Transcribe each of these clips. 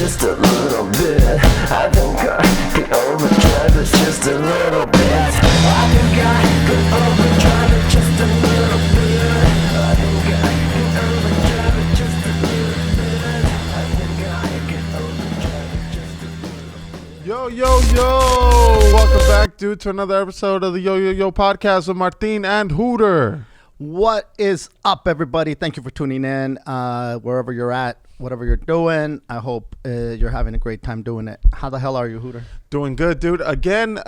just a little bit. I think I could overdrive it just a little bit. I think I could overdrive it just a little bit. I think I could overdrive it just a little bit. I think I could overdrive it just a little bit. Yo, welcome back, dude, to another episode of the Yo podcast with Martin and Hooter. What is up, everybody? Thank you for tuning in. Wherever you're at, whatever you're doing, I hope you're having a great time doing it. How the hell are you, Hooter? Doing good, dude. Again.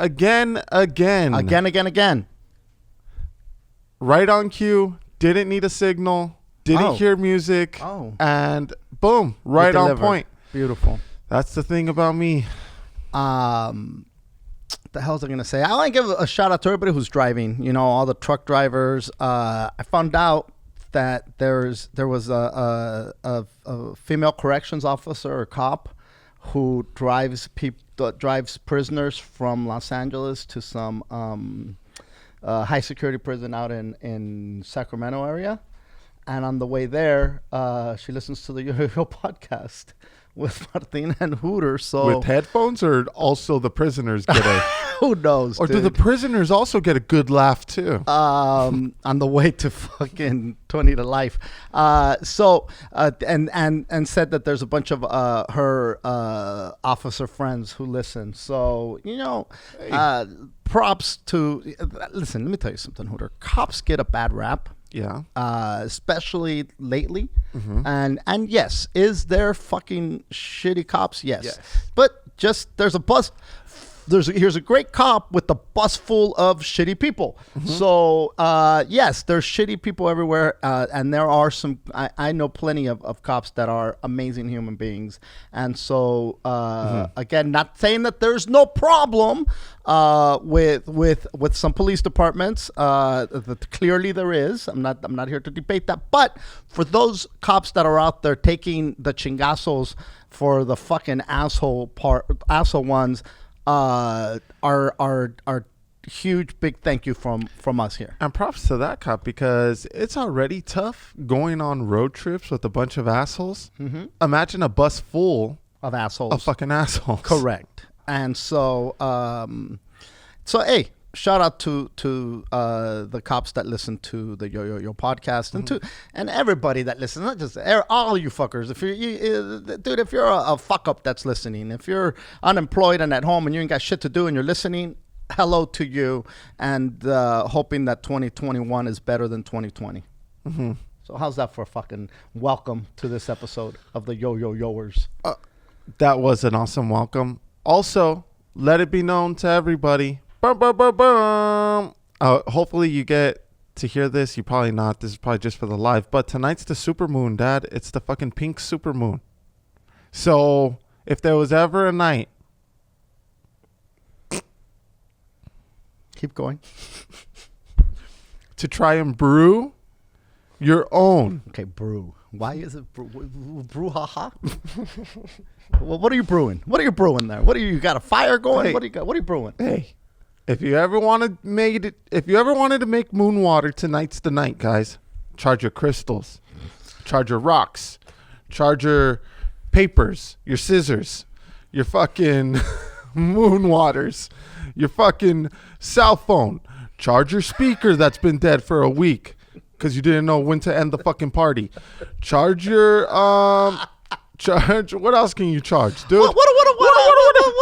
Right on cue. Didn't need a signal. Didn't hear music. And boom, right on point. Beautiful. That's the thing about me. What the hell was I going to say? I want to give a shout out to everybody who's driving, you know, all the truck drivers. I found out that there was a female corrections officer or cop who drives prisoners from Los Angeles to some high security prison out in Sacramento area. And on the way there, she listens to the Yo podcast with Martin and Hooter. So with headphones, or also the prisoners get a who knows? Or dude. do the prisoners also get a good laugh too? On the way to fucking 20 to life. And said that there's a bunch of her officer friends who listen. So, you know, props to listen, let me tell you something, Hooter. Cops get a bad rap. Yeah. Especially lately. Mm-hmm. And yes, is there fucking shitty cops? Yes. But just here's a great cop with a bus full of shitty people. Mm-hmm. So yes, there's shitty people everywhere, and there are some. I know plenty of cops that are amazing human beings, and so again, not saying that there's no problem with some police departments. Clearly there is. I'm not here to debate that, but for those cops that are out there taking the chingazos for the fucking asshole ones. Our huge big thank you from us here. And props to that cop, because it's already tough going on road trips with a bunch of assholes. Mm-hmm. Imagine a bus full of assholes. Of fucking assholes. Correct. And so hey, shout out to the cops that listen to the Yo podcast, and and everybody that listens, not just all you fuckers. If if you're a fuck up that's listening, if you're unemployed and at home and you ain't got shit to do and you're listening, hello to you, and hoping that 2021 is better than 2020. Mm-hmm. So how's that for a fucking welcome to this episode of the Yoers? That was an awesome welcome. Also, let it be known to everybody. Hopefully you get to hear this. You probably not. This is probably just for the live. But tonight's the supermoon, Dad. It's the fucking pink supermoon. So if there was ever a night, keep going, to try and brew your own. Okay, brew. Why is it brew haha? Well, what are you brewing? What are you brewing there? You got a fire going? Hey, what are you brewing? Hey. If you ever wanted to make moon water, tonight's the night, guys. Charge your crystals, charge your rocks, charge your papers, your scissors, your fucking moon waters, your fucking cell phone, charge your speaker that's been dead for a week because you didn't know when to end the fucking party. Charge your charge. What else can you charge, dude? What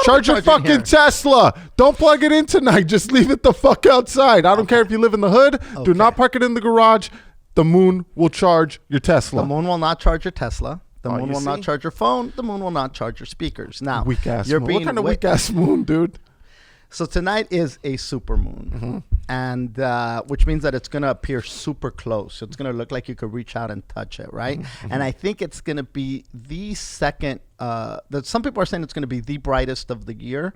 charge your fucking here? Tesla. Don't plug it in tonight. Just leave it the fuck outside. I don't care if you live in the hood. Okay. Do not park it in the garage. The moon will charge your Tesla. The moon will not charge your Tesla. The moon will not charge your phone. The moon will not charge your speakers. Now, weak ass moon. What kind of weak ass moon, dude? So tonight is a super moon, and which means that it's going to appear super close. It's going to look like you could reach out and touch it, right? Mm-hmm. And I think it's going to be the second. Some people are saying it's going to be the brightest of the year,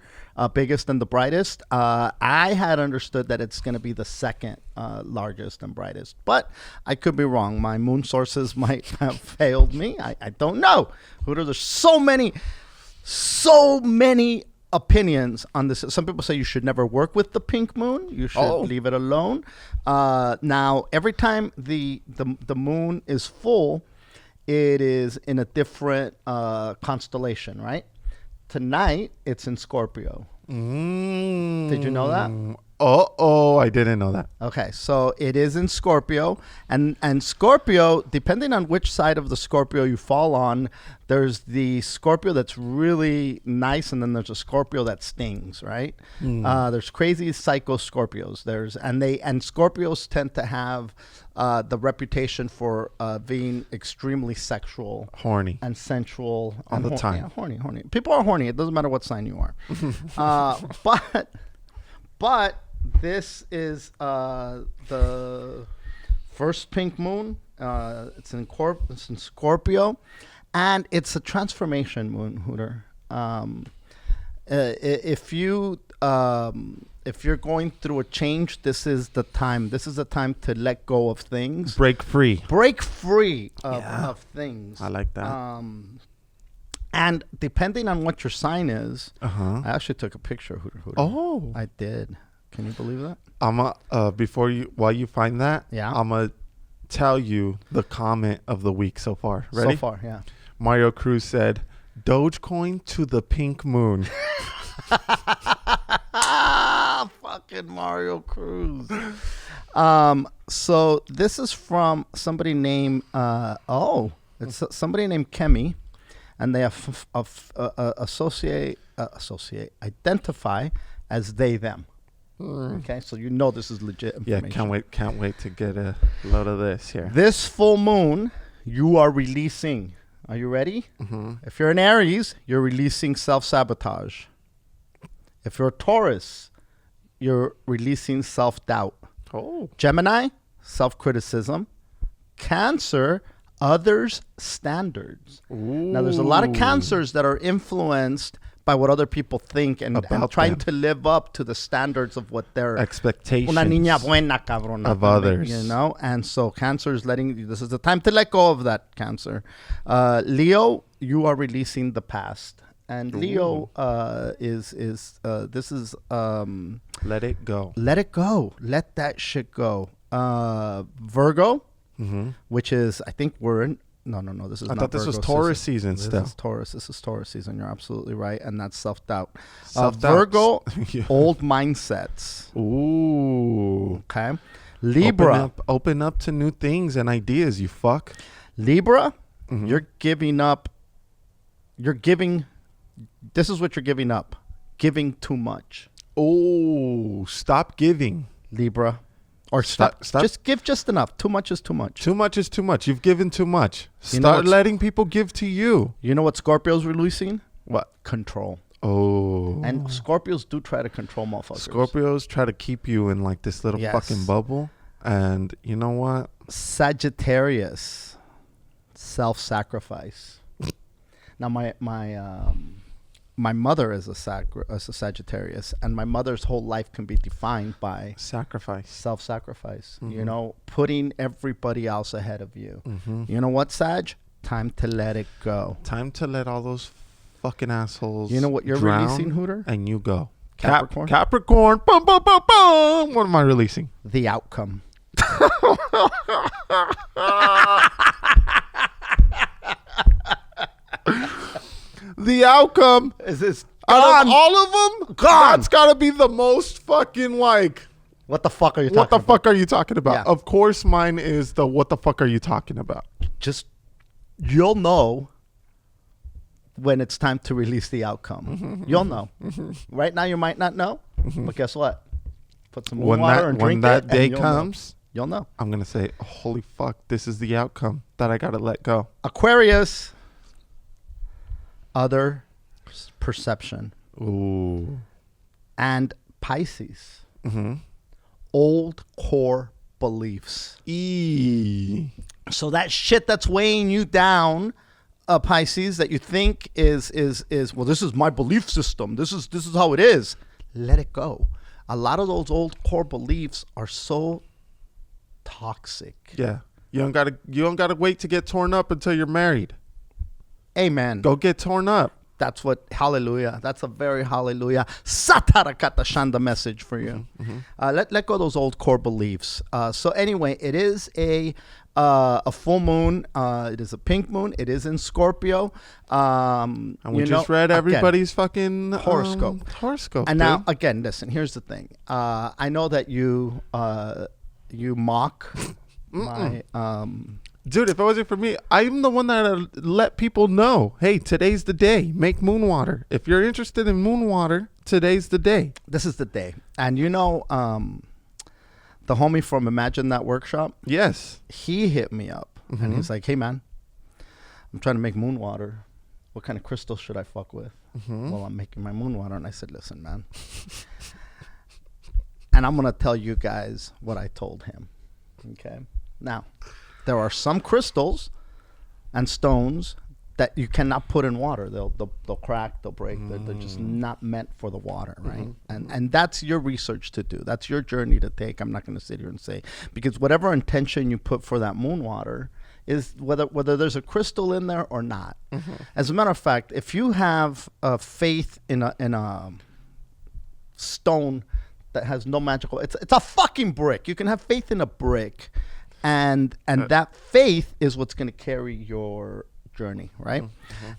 biggest and the brightest. I had understood that it's going to be the second largest and brightest, but I could be wrong. My moon sources might have failed me. I don't know. There's so many opinions on this. Some people say you should never work with the pink moon. You should leave it alone. Now, every time the moon is full, it is in a different constellation, right? Tonight, it's in Scorpio. Did you know that? I didn't know that. Okay, so it is in Scorpio, and Scorpio, depending on which side of the Scorpio you fall on, there's the Scorpio that's really nice, and then there's a Scorpio that stings, right? There's crazy psycho Scorpios. And Scorpios tend to have the reputation for being extremely sexual, Horny. and sensual All the time. Yeah, horny. People are horny. It doesn't matter what sign you are. But this is the first pink moon. It's in Scorpio, and it's a transformation moon, Hooter. If you're going through a change, this is the time. This is the time to let go of things. Break free. Break free of things. I like that. And depending on what your sign is, Uh-huh. I actually took a picture of Hooter. Oh. I did. Can you believe that? While you find that, Yeah. I'm going to tell you the comment of the week so far. Ready? So far, yeah. Mario Cruz said, Dogecoin to the pink moon. Fucking Mario Cruz. So this is from somebody named it's somebody named Kemi, and they identify as they them. Okay, so you know this is legit information. Yeah, can't wait to get a load of this here. This full moon, you are releasing. Are you ready? Mm-hmm. If you're an Aries, you're releasing self-sabotage. If you're a Taurus, you're releasing self-doubt. Oh. Gemini, self-criticism. Cancer, others' standards. Ooh. Now, there's a lot of Cancers that are influenced by what other people think and trying to live up to the standards of what their expectations una niña buena, cabrona, of others. You know? And so Cancer is this is the time to let go of that, Cancer. Leo, you are releasing the past. And Leo this is let it go. let it go. Let that shit go. Virgo, which is, I think we're in. No. This is. I not thought this was Virgo Taurus season still. This is Taurus season. You're absolutely right, and that's self-doubt. Self-doubt. Virgo, Yeah. old mindsets. Ooh. Okay. Libra, Open up to new things and ideas, you fuck. Libra, you're giving up. You're giving. This is what you're giving up. Giving too much. Oh, stop giving. Libra. Or stop. Just give just enough. Too much is too much. Too much is too much. You've given too much. You know Start letting people give to you. You know what Scorpio's releasing? What? Control. Oh. And Scorpios do try to control motherfuckers. Scorpios try to keep you in like this little fucking bubble. And you know what? Sagittarius. Self-sacrifice. Now my mother is a Sagittarius, and my mother's whole life can be defined by Sacrifice. self-sacrifice. You know, putting everybody else ahead of you. You know what, Sag? Time to let it go. Time to let all those fucking assholes. You know what you're drown, releasing, Hooter? And you go. Capricorn? Capricorn. Bum, bum, bum, bum. What am I releasing? The outcome. The outcome Is this out of all of them, Gone. that's got to be the most fucking like. What the fuck are you talking What the about? fuck are you talking about? Yeah. Of course, mine is the what the fuck are you talking about? Just, you'll know when it's time to release the outcome. You'll know. Right now, you might not know, but guess what? Put some water and drink when that it, day and comes, you'll know. I'm gonna say, holy fuck, this is the outcome that I gotta let go. Aquarius, other perception. Ooh. And Pisces, old core beliefs. So that shit that's weighing you down, Pisces, that you think is well, this is my belief system. This is how it is. Let it go. A lot of those old core beliefs are so toxic. Yeah. You don't gotta wait to get torn up until you're married. Amen. Go get torn up. That's what, hallelujah. That's a very hallelujah. Satarakata Shanda message for you. Let go of those old core beliefs. So anyway, it is a a full moon. It is a pink moon. It is in Scorpio. And we just read everybody's fucking horoscope. Horoscope. And dude. now, again, listen. Here's the thing. I know that you mock my Dude, if it wasn't for me, I'm the one that let people know, hey, today's the day. Make moon water. If you're interested in moon water, today's the day. This is the day. And you know, the homie from Imagine That Workshop, Yes. he hit me up. And he's like, hey, man, I'm trying to make moon water. What kind of crystal should I fuck with? Well, I'm making my moon water. And I said, listen, man. And I'm going to tell you guys what I told him. Okay. Now, there are some crystals and stones that you cannot put in water. They'll crack, they'll break. They're just not meant for the water, right? And that's your research to do. That's your journey to take. I'm not going to sit here and say, because whatever intention you put for that moon water is whether there's a crystal in there or not. As a matter of fact, if you have faith in a stone that has no magical, it's a fucking brick. You can have faith in a brick, and that faith is what's going to carry your journey, right?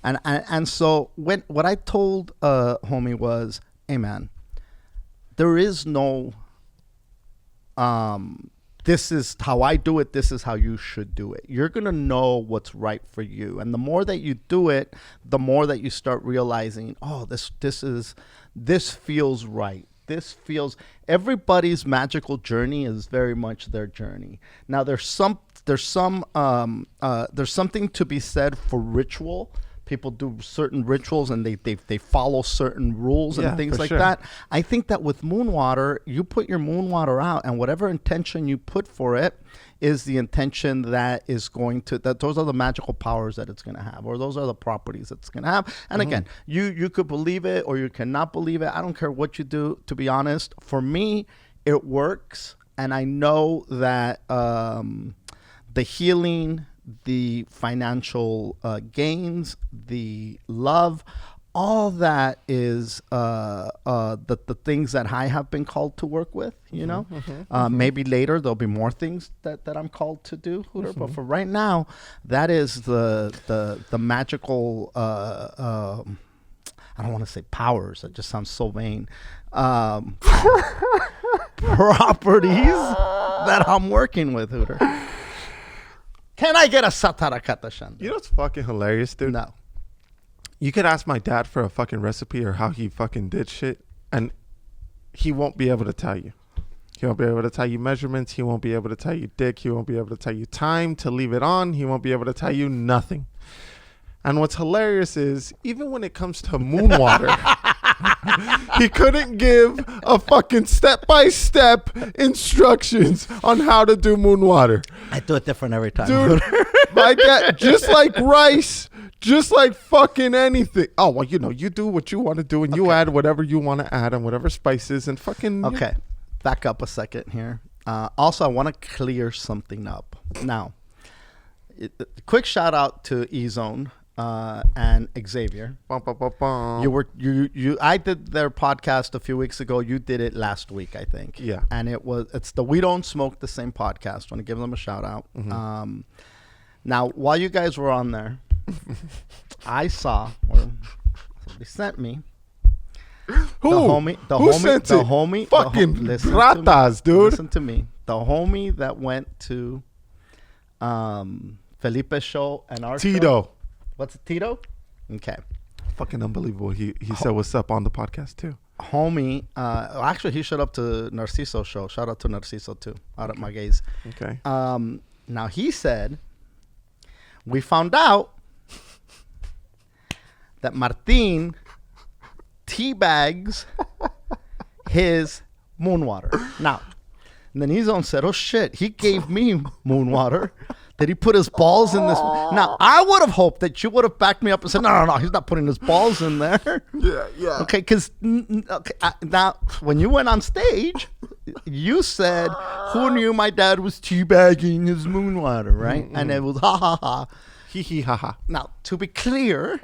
And so what I told homie was, hey man, there is no this is how I do it, this is how you should do it. You're gonna know what's right for you, and the more that you do it, the more that you start realizing, oh, this feels right. This feels, everybody's magical journey is very much their journey. Now there's something to be said for ritual. People do certain rituals and they follow certain rules and things like that. I think that with moon water, you put your moon water out, and whatever intention you put for it is the intention that is going to, that those are the magical powers that it's going to have, or those are the properties it's going to have. And again, you could believe it or you cannot believe it. I don't care what you do, to be honest. For me, it works. And I know that the healing, the financial gains, the love, all that is the things that I have been called to work with, you know. Maybe later there'll be more things that I'm called to do, Hooter, but for right now, that is the magical, I don't want to say powers, that just sounds so vain, properties that I'm working with, Hooter. Can I get a satarakata shanda? You know what's fucking hilarious, dude? No. You could ask my dad for a fucking recipe or how he fucking did shit, and he won't be able to tell you. He won't be able to tell you measurements. He won't be able to tell you dick. He won't be able to tell you time to leave it on. He won't be able to tell you nothing. And what's hilarious is, even when it comes to moon water, he couldn't give a fucking step-by-step instructions on how to do moon water. I do it different every time. Dude, my dad, just like rice, just like fucking anything. Oh, well, you know, you do what you want to do, and you add whatever you want to add and whatever spices and fucking... Okay, back up a second here. Also, I want to clear something up. Now, quick shout out to E-Zone. And Xavier. Bum, bum, bum, bum. I did their podcast a few weeks ago. You did it last week, I think. Yeah. And it's the We Don't Smoke the Same podcast. Want to give them a shout out. Now, while you guys were on there, I saw, or somebody sent me. Who? The Who homie, sent the it? homie, Fucking listen ratas, to me, dude. Listen to me. The homie that went to Felipe's show and our Tito. show. What's it, Tito? Okay. Fucking unbelievable. He said what's up on the podcast too. Homie, actually he showed up to Narciso's show. Shout out to Narciso too, out at Maguey's. Okay. Now he said, we found out that Martin teabags his moon water. Now, and then Izon said, oh shit, he gave me moon water. Did he put his balls in this? Now, I would have hoped that you would have backed me up and said, no, he's not putting his balls in there. Yeah. Okay, because now, when you went on stage, you said, who knew my dad was teabagging his moon water, right? And it was ha, ha, ha. Hee hee ha ha. Now, to be clear,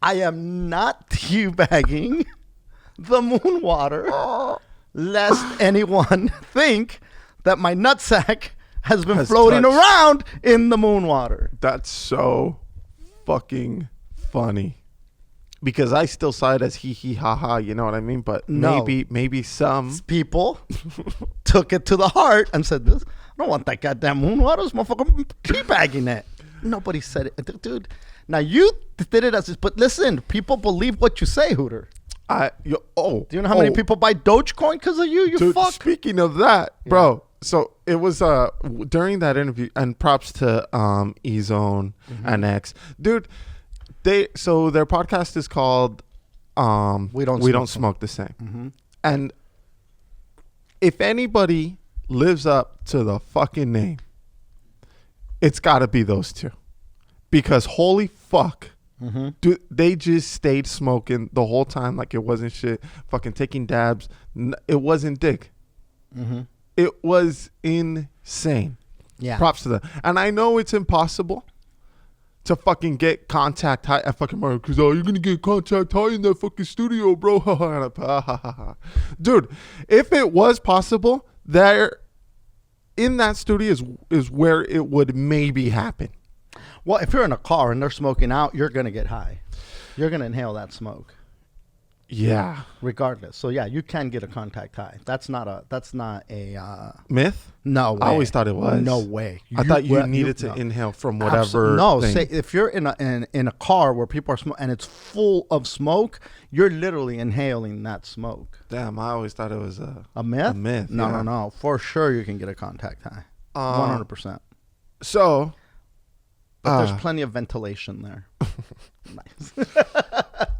I am not teabagging the moon water, lest anyone think that my nutsack has been floating touched. around in the moon water. That's so fucking funny. Because I still saw it as hee hee ha ha, you know what I mean? But No. maybe some People took it to the heart and said, "This, I don't want that goddamn moon water. This motherfucker teabagging it." Nobody said it, dude. Now you did it as this, but listen, people believe what you say, Hooter. Do you know how many people buy Dogecoin because of you? You Dude, fuck. speaking of that, bro. So it was during that interview, and props to E-Zone and X, dude. Their podcast is called We Don't Smoke the Same. And if anybody lives up to the fucking name, it's got to be those two. Because holy fuck, dude, they just stayed smoking the whole time like it wasn't shit. Fucking taking dabs. It wasn't dick. It was insane. Yeah. Props to them. And I know it's impossible to fucking get contact high at fucking Mario, because you're gonna get contact high in that fucking studio, bro. Dude, if it was possible, there in that studio is where it would maybe happen. Well, if you're in a car and they're smoking out, you're gonna get high. You're gonna inhale that smoke, Yeah. regardless. So yeah, you can get a contact high. That's not a Myth? no way. I always thought it was. No way. I thought you well, needed to no. inhale from whatever. No, thing. say if you're in a car where people are smoking and it's full of smoke, you're literally inhaling that smoke. Damn, I always thought it was A myth? A myth. No, yeah. no. For sure, you can get a contact high. 100%. So, But there's plenty of ventilation there. Nice.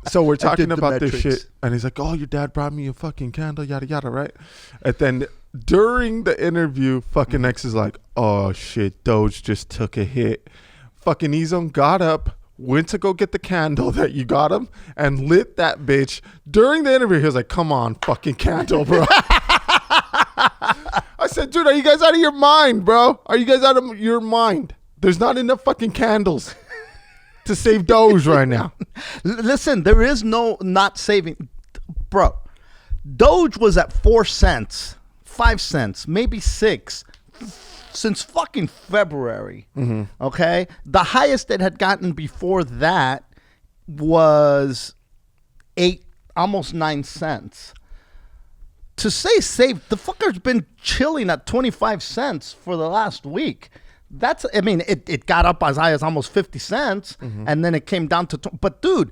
so we're talking did the about this metrics. shit, and he's like, "Oh, your dad brought me a fucking candle, yada yada, right?" And then during the interview, fucking X is like, "Oh shit, Doge just took a hit." Fucking E-Zone got up, went to go get the candle that you got him, and lit that bitch. During the interview, he was like, "Come on, fucking candle, bro." I said, "Dude, are you guys out of your mind, bro? Are you guys out of your mind? There's not enough fucking candles to save Doge right now." Listen, there is no not saving. Bro, Doge was at 4 cents, 5 cents, maybe 6 since fucking February. Okay? The highest it had gotten before that was 8, almost 9 cents. To say save, the fucker's been chilling at 25 cents for the last week. That's, I mean, it got up as high as almost 50 cents, and then it came down to, but dude,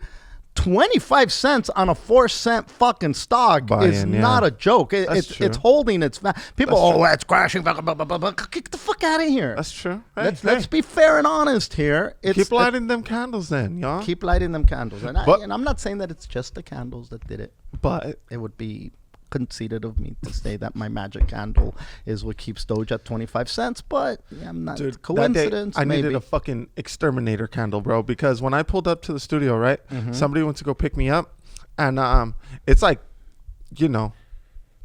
25 cents on a 4 cent fucking stock is Buy-in, not yeah. a joke. That's true. It's holding its people. That's true. It's crashing. Blah, blah, blah, blah, blah. Kick the fuck out of here. That's true. Hey, Let's be fair and honest here. keep lighting them candles then, y'all. Keep lighting them candles. And, But- and I'm not saying that it's just the candles that did it. But It would be conceited of me to say that my magic candle is what keeps Doge at 25 cents, but yeah, I'm not. dude, Coincidence, that day, I maybe. needed a fucking exterminator candle, bro, because when I pulled up to the studio, right, somebody went to go pick me up, and it's like, you know,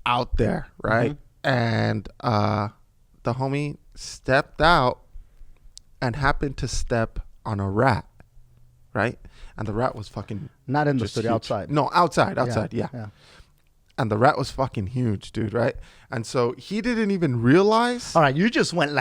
out there, right, and the homie stepped out and happened to step on a rat, right, and the rat was fucking Not in the just studio, huge. outside. No, outside, yeah. And the rat was fucking huge, dude, right? And so he didn't even realize, All right, you just made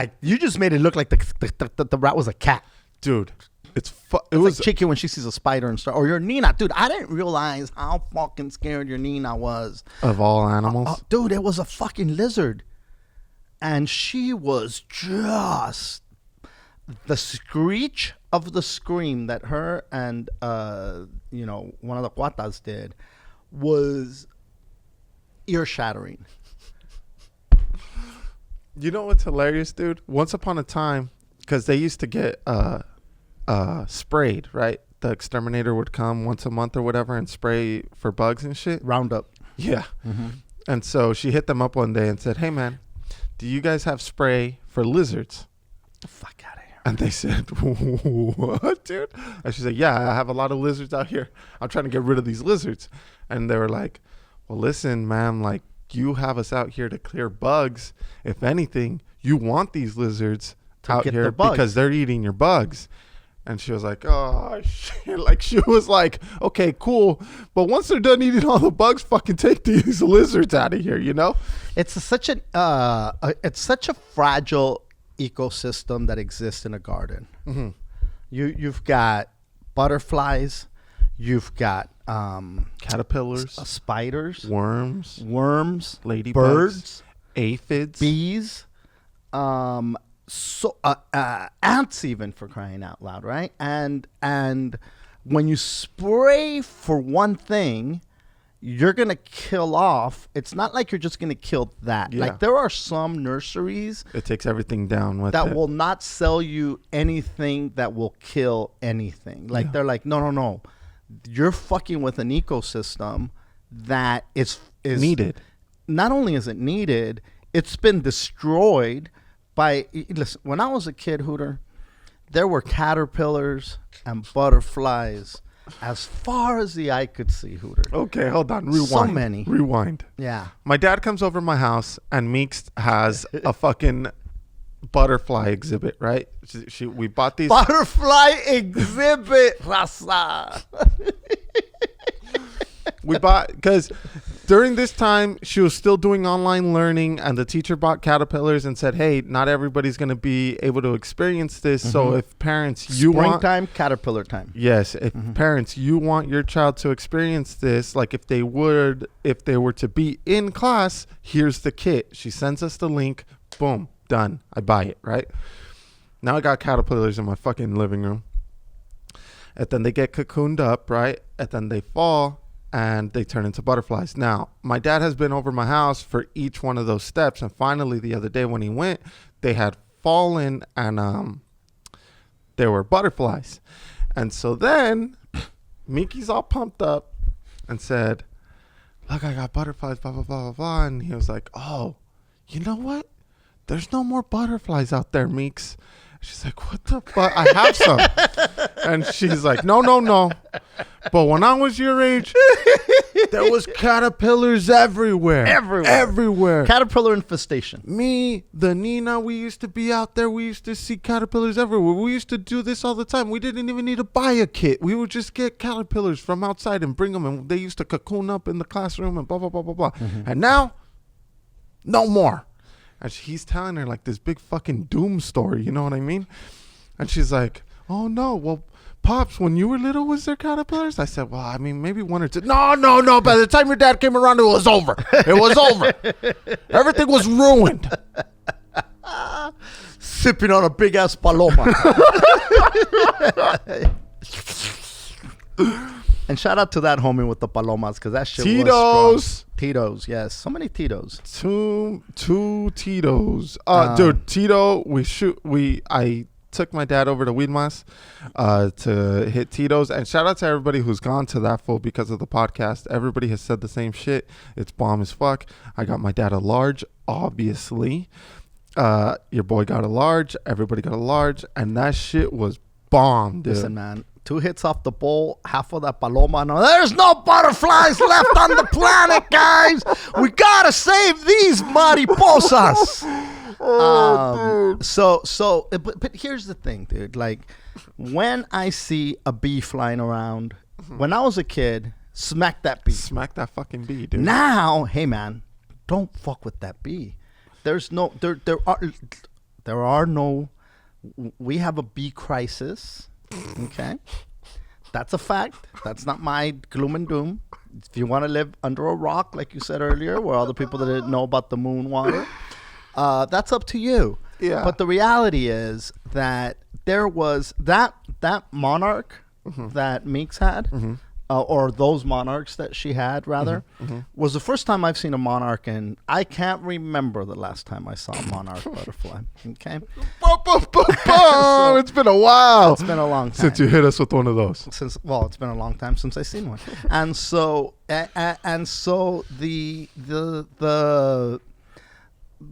it look like the rat was a cat. dude. It It was like Chicky when she sees a spider and stuff. Or your Nina. Dude, I didn't realize how fucking scared your Nina was. of all animals. Dude, it was a fucking lizard. And she was just... The screech of the scream that her and, one of the cuatas did was ear-shattering. You know what's hilarious, dude? Once upon a time, because they used to get sprayed, right? The exterminator would come once a month or whatever and spray for bugs and shit. Roundup. Yeah. And so she hit them up one day and said, "Hey, man, do you guys have spray for lizards?" The fuck out of here. And they said, "What, dude?" And she said, "Yeah, I have a lot of lizards out here. I'm trying to get rid of these lizards." And they were like, "Well, listen, ma'am, like, you have us out here to clear bugs. If anything, you want these lizards out get here the bugs. because they're eating your bugs." And she was like, "Oh, shit." Like, she was like, "Okay, cool. But once they're done eating all the bugs, fucking take these lizards out of here, you know?" It's such a fragile ecosystem that exists in a garden. Mm-hmm. You've got butterflies, you've got Caterpillars, spiders, worms, ladybugs, ladybugs, birds, aphids, bees, ants, even, for crying out loud, right? And when you spray for one thing, you're gonna kill off. It's not like you're just gonna kill that. Yeah. Like, there are some nurseries It takes everything down with that it. will not sell you anything that will kill anything. Like, they're like, no. You're fucking with an ecosystem that is needed. Not only is it needed, it's been destroyed by. Listen, when I was a kid, Hooter, there were caterpillars and butterflies as far as the eye could see, Hooter. Okay, hold on. Rewind. So many. Rewind. Yeah. My dad comes over to my house and Meeks has a fucking butterfly exhibit, right? We bought these. Butterfly exhibit, raza. We bought, because during this time she was still doing online learning, and the teacher bought caterpillars and said, hey, not everybody's going to be able to experience this. So if parents, Springtime, caterpillar time. Yes, if parents, you want your child to experience this, like if they were to be in class, here's the kit. She sends us the link. Boom, done. I buy it, right? Now I got caterpillars in my fucking living room. And then they get cocooned up, right? And then they fall and they turn into butterflies. Now, my dad has been over my house for each one of those steps. And finally, the other day when he went, they had fallen and there were butterflies. And so then Mickey's all pumped up and said, look, I got butterflies, blah, blah, blah, blah, blah. And he was like, oh, you know what? There's no more butterflies out there, Meeks. She's like, what the fuck? I have some. And she's like, no. But when I was your age, there was caterpillars everywhere. Everywhere. Caterpillar infestation. Me, the Nina, we used to be out there. We used to see caterpillars everywhere. We used to do this all the time. We didn't even need to buy a kit. We would just get caterpillars from outside and bring them. And they used to cocoon up in the classroom and blah, blah, blah, blah, blah. And now, no more. And he's telling her like this big fucking doom story. You know what I mean? And she's like, oh, no. Well, Pops, when you were little, was there caterpillars? I said, well, I mean, maybe one or two. No. By the time your dad came around, it was over. It was over. Everything was ruined. Sipping on a big ass paloma. And shout out to that homie with the palomas, because that shit Tito's. was strong. Tito's, yes. So many Tito's. Two Tito's. Dude, Tito, I took my dad over to Weedmas to hit Tito's, and shout out to everybody who's gone to that fool because of the podcast. Everybody has said the same shit. It's bomb as fuck. I got my dad a large, obviously. Your boy got a large. Everybody got a large, and that shit was bomb, dude. Listen, man. 2 hits off the bowl, half of that paloma. No, there's no butterflies left on the planet, guys. We gotta save these mariposas. But here's the thing, dude. Like, when I see a bee flying around, when I was a kid, smack that bee. Smack that fucking bee, dude. Now, hey man, don't fuck with that bee. There's no, there are no. We have a bee crisis. Okay, that's a fact. That's not my gloom and doom. If you want to live under a rock, like you said earlier, where all the people that didn't know about the moon water, that's up to you. Yeah. But the reality is that there was that monarch that Meeks had, or those monarchs that she had, rather, was the first time I've seen a monarch, and I can't remember the last time I saw a monarch butterfly. Okay. It's been a while. It's been a long time since you hit us with one of those. It's been a long time since I've seen one, and so the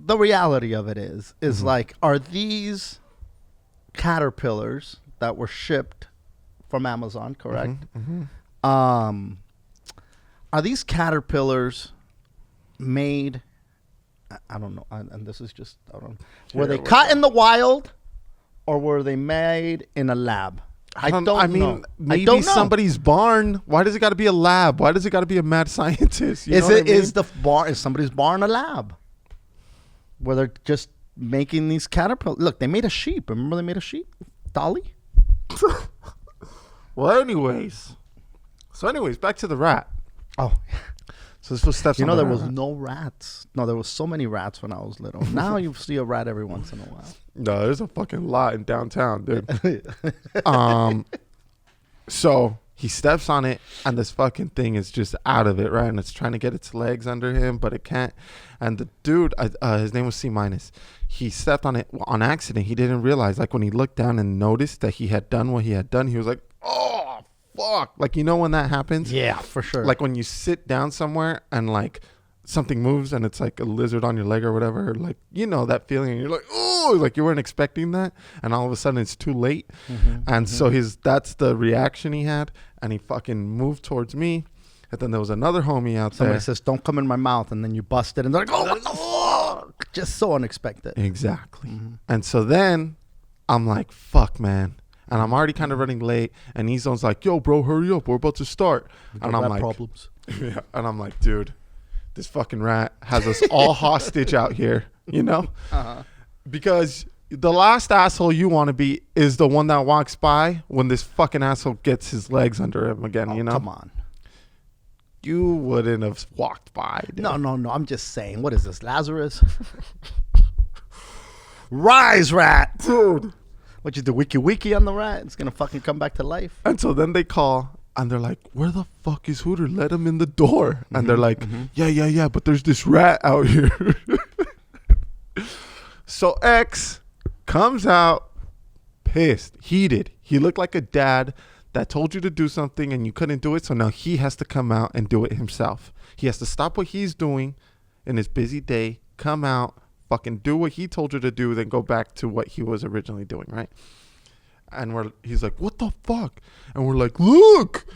reality of it is like, are these caterpillars that were shipped from Amazon, correct? Are these caterpillars made? I don't know, and this is just, I don't know. Were they caught in the wild, or were they made in a lab? I don't know. Maybe somebody's barn. Why does it got to be a lab? Why does it got to be a mad scientist? Is somebody's barn a lab? Where they're just making these caterpillars. Look, they made a sheep. Remember they made a sheep? Dolly? Well, anyways. Back to the rat. Oh, So this was steps. you on know, the there rat, was right? no rats. No, there was so many rats when I was little. Now you see a rat every once in a while. No, there's a fucking lot in downtown, dude. So he steps on it, and this fucking thing is just out of it, right? And it's trying to get its legs under him, but it can't. And the dude, his name was C-. He stepped on it on accident. He didn't realize, like, when he looked down and noticed that he had done what he had done, he was like, oh, fuck. Like, you know when that happens? Yeah, for sure. Like when you sit down somewhere and, like, something moves and it's like a lizard on your leg or whatever, like, you know that feeling, and you're like, oh, like you weren't expecting that, and all of a sudden it's too late. And so that's the reaction he had, and he fucking moved towards me. And then there was another homie out Somebody there. says, don't come in my mouth, and then you bust it, and they're like, oh, what the fuck? Just so unexpected. Exactly. And so then I'm like, fuck, man. And I'm already kind of running late, and Ezone's like, yo, bro, hurry up, we're about to start. And I'm like, problems. yeah. And I'm like, dude, this fucking rat has us all hostage out here, you know? Because the last asshole you want to be is the one that walks by when this fucking asshole gets his legs under him again, Oh, you know? come on. You wouldn't have walked by, dude. No. I'm just saying. What is this, Lazarus? Rise, rat. Dude. What you do, wiki on the rat? It's going to fucking come back to life? And so then they call, and they're like, where the fuck is Hooter? Let him in the door. And they're like, yeah, but there's this rat out here. So X comes out pissed, heated. He looked like a dad that told you to do something and you couldn't do it. So now he has to come out and do it himself. He has to stop what he's doing in his busy day, come out, fucking do what he told you to do, then go back to what he was originally doing, right? And he's like, what the fuck? And we're like, look.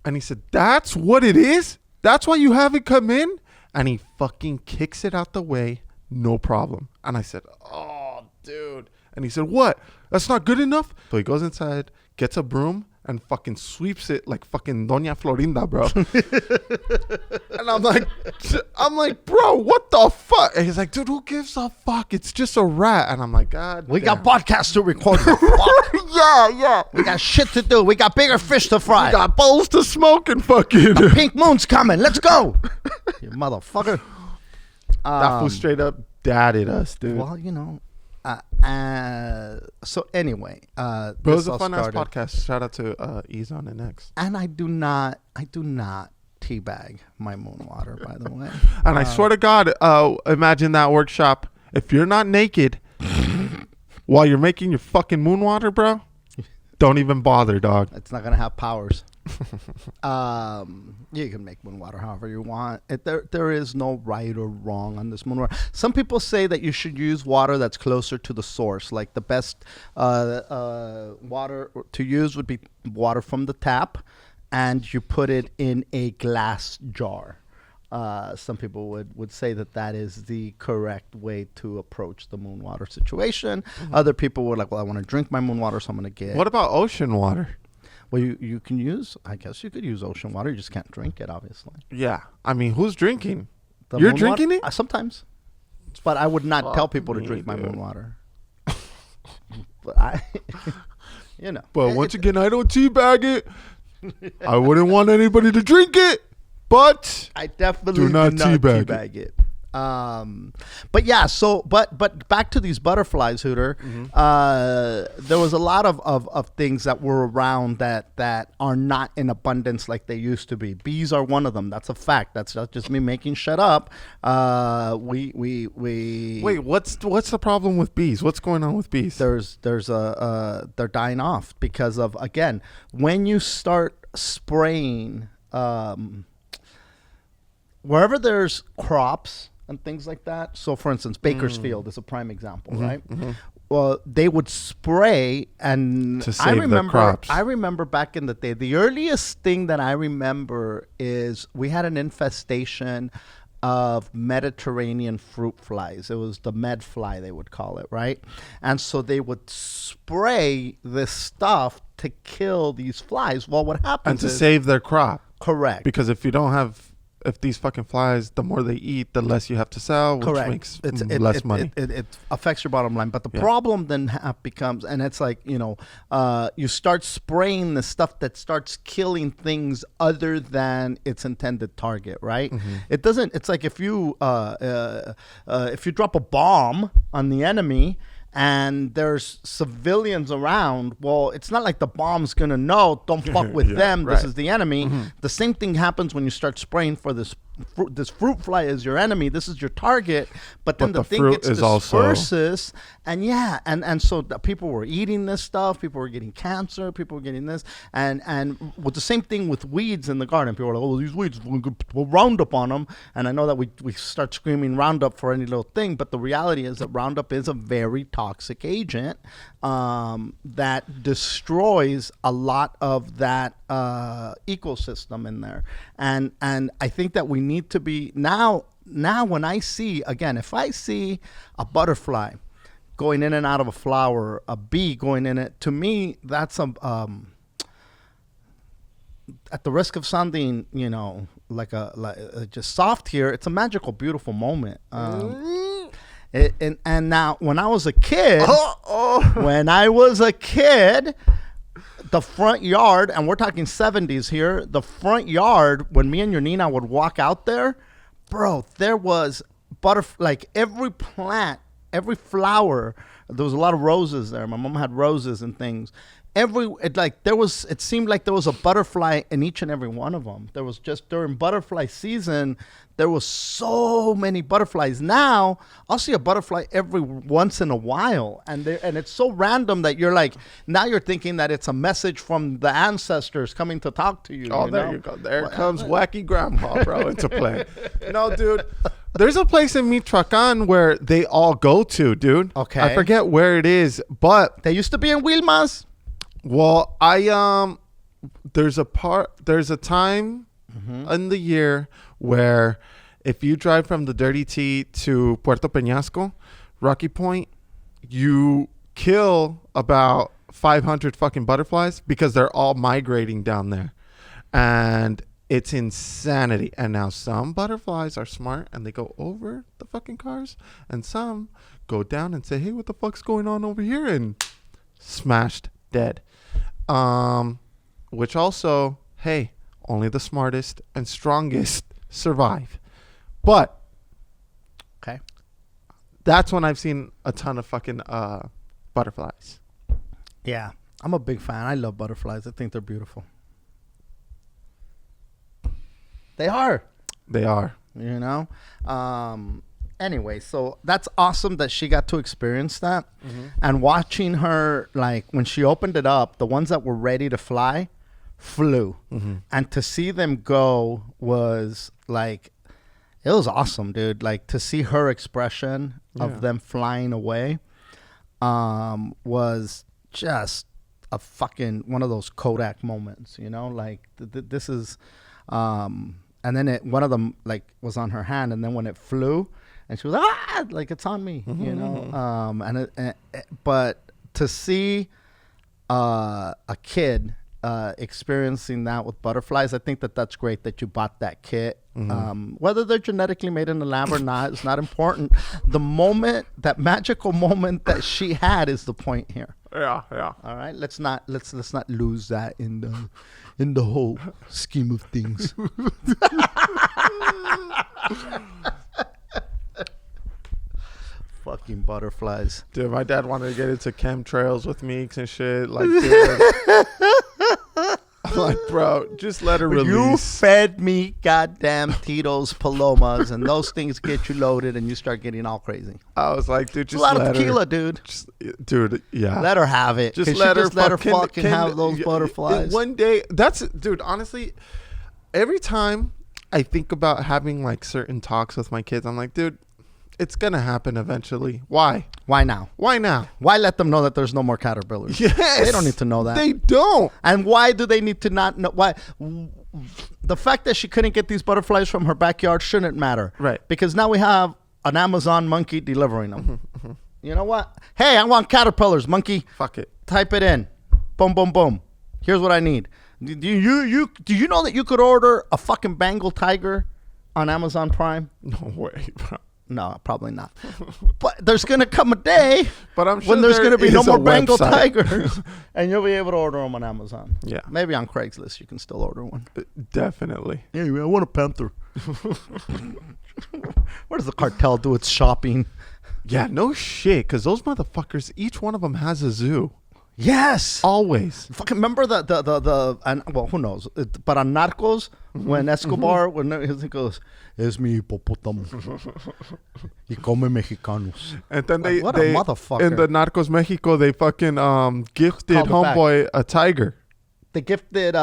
And he said, that's what it is? That's why you haven't come in? And he fucking kicks it out the way, no problem. And I said, oh, dude. And he said, what? That's not good enough? So he goes inside, gets a broom, and fucking sweeps it like fucking Doña Florinda, bro. And I'm like, bro, what the fuck? And he's like, dude, who gives a fuck? It's just a rat. And I'm like, God We damn. got podcasts to record. Fuck. Yeah. We got shit to do. We got bigger fish to fry. We got bowls to smoke and fucking. Pink moon's coming. Let's go. You motherfucker. That fool straight up dadded us, dude. Well, you know. So anyway, Bro, it this was a all fun ass started- podcast. Shout out to Ezon and X. And I do not teabag my moon water, by the way. And I swear to God, imagine that workshop. If you're not naked while you're making your fucking moon water, bro, don't even bother, dog. It's not gonna have powers. You can make moon water however you want. There is no right or wrong on this moon water. Some people say that you should use water that's closer to the source. Like the best water to use would be water from the tap, and you put it in a glass jar. Some people would say that is the correct way to approach the moon water situation. Other people were like, well, I want to drink my moon water, so I'm going to get... What about ocean water? Well, you can use... I guess you could use ocean water. You just can't drink it, obviously. Yeah. I mean, who's drinking? The You're moon drinking water? it? Sometimes. But I would not tell Fuck people to me, drink my dude. moon water. But I... You know. But once again, I don't teabag it. I wouldn't want anybody to drink it. But I definitely do not teabag teabag it. But yeah, but back to these butterflies, Hooter. There was a lot of things that were around that are not in abundance like they used to be. Bees are one of them. That's a fact. That's not just me making shit up. We wait, what's the problem with bees? What's going on with bees? they're dying off because of, again, when you start spraying wherever there's crops and things like that. So, for instance, Bakersfield is a prime example, right? Well, they would spray, and To save the crops. I remember back in the day, the earliest thing that I remember is we had an infestation of Mediterranean fruit flies. It was the med fly, they would call it, right? And so they would spray this stuff to kill these flies. Well, what happens And to is... save their crop. Correct. Because if you don't have if these fucking flies, the more they eat, the less you have to sell, which Correct. makes It, less it, money. It affects your bottom line. But the problem then becomes, and it's like, you start spraying the stuff that starts killing things other than its intended target, right? It doesn't, it's like if you drop a bomb on the enemy and there's civilians around, well, it's not like the bomb's gonna know, don't fuck with them, this is the enemy. The same thing happens when you start spraying for this fruit fly is your enemy, this is your target, but then the thing gets disperses, and so the people were eating this stuff, people were getting cancer, people were getting this, and with the same thing with weeds in the garden, people were like, oh, these weeds, we'll Roundup on them, and I know that we start screaming Roundup for any little thing, but the reality is that Roundup is a very toxic agent that destroys a lot of that ecosystem in there, and I think that we need to be now when I see, again, if I see a butterfly going in and out of a flower, a bee going in it, to me that's at the risk of sounding like just soft here, it's a magical, beautiful moment. And now when I was a kid, the front yard, and we're talking 70s here, the front yard, when me and your Nina would walk out there, bro, there was like every plant, every flower, there was a lot of roses there. My mom had roses and things. It seemed like there was a butterfly in each and every one of them. There was just during butterfly season, there was so many butterflies. Now I'll see a butterfly every once in a while, and it's so random that you're like, now you're thinking that it's a message from the ancestors coming to talk to you. Oh, there you go. There comes wacky grandpa, bro, into play. No, dude. There's a place in Michoacan where they all go to, dude. Okay. I forget where it is, but they used to be in Wilmas. Well, there's a time in the year where if you drive from the Dirty T to Puerto Peñasco, Rocky Point, you kill about 500 fucking butterflies because they're all migrating down there. And it's insanity. And now some butterflies are smart and they go over the fucking cars, and some go down and say, hey, what the fuck's going on over here? And smashed dead. Which also, hey, only the smartest and strongest survive. But okay, that's when I've seen a ton of fucking butterflies. Yeah, I'm a big fan. I love butterflies. I think they're beautiful. They are. Anyway, so that's awesome that she got to experience that. And watching her, like, when she opened it up, the ones that were ready to fly flew. And to see them go was like, it was awesome, dude. Like, to see her expression of them flying away was just a fucking one of those Kodak moments, like this is and then one of them like was on her hand, and then when it flew and she was like, it's on me, but to see a kid experiencing that with butterflies, I think that's great that you bought that kit. Whether they're genetically made in the lab or not, it's not important. The moment, that magical moment that she had, is the point here. Yeah. All right, let's not lose that in the whole scheme of things. Fucking butterflies. Dude, my dad wanted to get into chemtrails with me and shit. Like, dude, I'm like, bro, just let her release. You fed me goddamn Tito's Palomas, and those things get you loaded, and you start getting all crazy. I was like, dude, just a lot let of tequila, her, dude. Dude, yeah. Let her have it. Just let her fucking have those butterflies. One day, dude, honestly, every time I think about having like certain talks with my kids, I'm like, dude, it's going to happen eventually. Why? Why now? Why now? Why let them know that there's no more caterpillars? Yes. They don't need to know that. They don't. And why do they need to not know? Why? The fact that she couldn't get these butterflies from her backyard shouldn't matter. Right. Because now we have an Amazon monkey delivering them. You know what? Hey, I want caterpillars, monkey. Fuck it. Type it in. Boom, boom, boom. Here's what I need. Do you know that you could order a fucking Bengal tiger on Amazon Prime? No way, bro. No, probably not. But there's gonna come a day But I'm sure when there's gonna be no is a more Bengal website. tigers, and you'll be able to order them on Amazon. Yeah. Maybe on Craigslist you can still order one. Definitely. Anyway, I want a panther. Where does the cartel do its shopping? Yeah, no shit, because those motherfuckers, each one of them has a zoo. Yes. Always. Fucking remember the and well, who knows? But on Narcos, when Escobar, when he goes, "Es mi hipopótamo y come mexicanos." And then Like, what a motherfucker. In the Narcos Mexico, they fucking gifted Called it homeboy a tiger. They gifted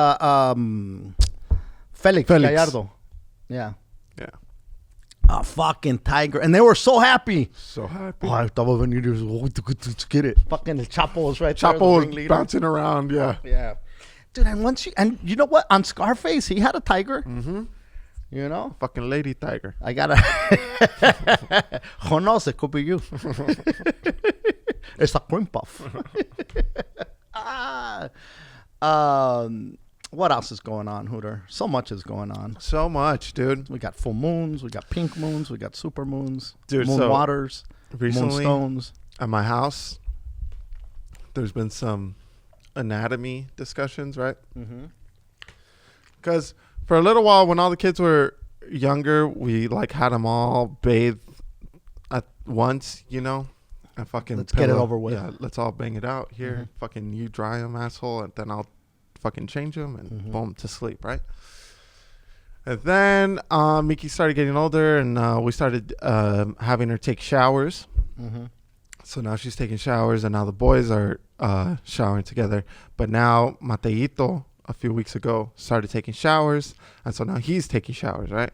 Felix Gallardo. Yeah. Yeah. A fucking tiger. And they were so happy. So happy. Oh, I estaba venir to get it. Fucking El Chapo was right there. the Chapo ringleader. bouncing around, yeah. Yeah. Dude, and you know what? On Scarface, he had a tiger. Mm-hmm. You know? Fucking lady tiger. I gotta. Who knows? It could be you. It's a coin puff. What else is going on, Hooter? So much is going on. So much, dude. We got full moons. We got pink moons. We got super moons. Dude, moon so waters. recently- Moonstones. At my house, there's been some anatomy discussions, right? Mm-hmm. Because for a little while, when all the kids were younger, we like had them all bathe at once, you know, and fucking Let's get it over with. Yeah, let's all bang it out here. Mhm. Fucking you dry them, asshole, and then I'll fucking change them and Mhm. boom, to sleep, right? And then Miki started getting older, and we started having her take showers. Mm-hmm. So now she's taking showers, and now the boys are showering together. But now Mateito, a few weeks ago, started taking showers, and so now he's taking showers, right?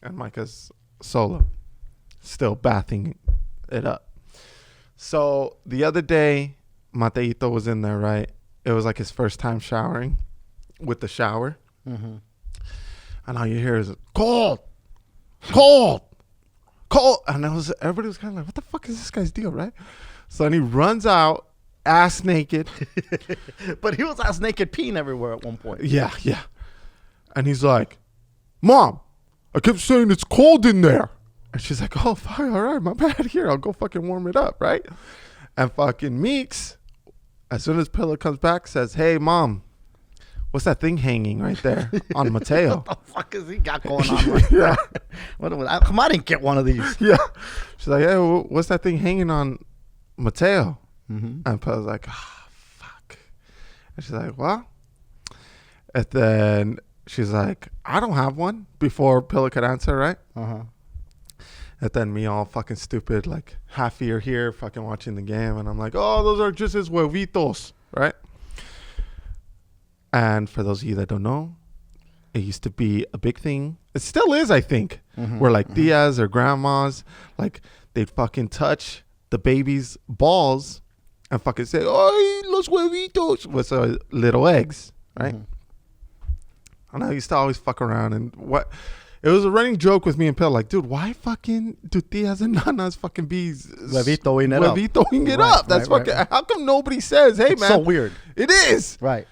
And Micah's solo, still bathing it up. So the other day, Mateito was in there, right? It was like his first time showering with the shower. Mm-hmm. And all you hear is cold, cold, cold. And everybody was kind of like, what the fuck is this guy's deal, right? So then he runs out, ass naked. But he was ass naked peeing everywhere at one point. Yeah, yeah. And he's like, Mom, I kept saying it's cold in there. And she's like, oh, fine, all right, my bad. Here, I'll go fucking warm it up, right? And fucking Meeks, as soon as Pillow comes back, says, hey, Mom, what's that thing hanging right there on Mateo? What the fuck has he got going on right Yeah. Come on, I didn't get one of these. Yeah. She's like, hey, what's that thing hanging on Mateo? Mm-hmm. And Pillow's like, fuck. And she's like, well. And then she's like, I don't have one, before Pillow could answer, right? Uh-huh. And then me all fucking stupid, like half ear here, fucking watching the game. And I'm like, oh, those are just his huevitos, right? And for those of you that don't know, it used to be a big thing. It still is, I think, where like tias or grandmas, like they'd fucking touch the baby's balls and fucking say, "Ay, los huevitos," with little eggs, right? And I used to always fuck around, and it was a running joke with me and Pill, like, dude, why fucking do tias and nanas fucking be Huevitoing it up. huevitoing it Right, up? That's right, fucking. right. How come nobody says, "Hey, It's man"? so weird. It is. Right.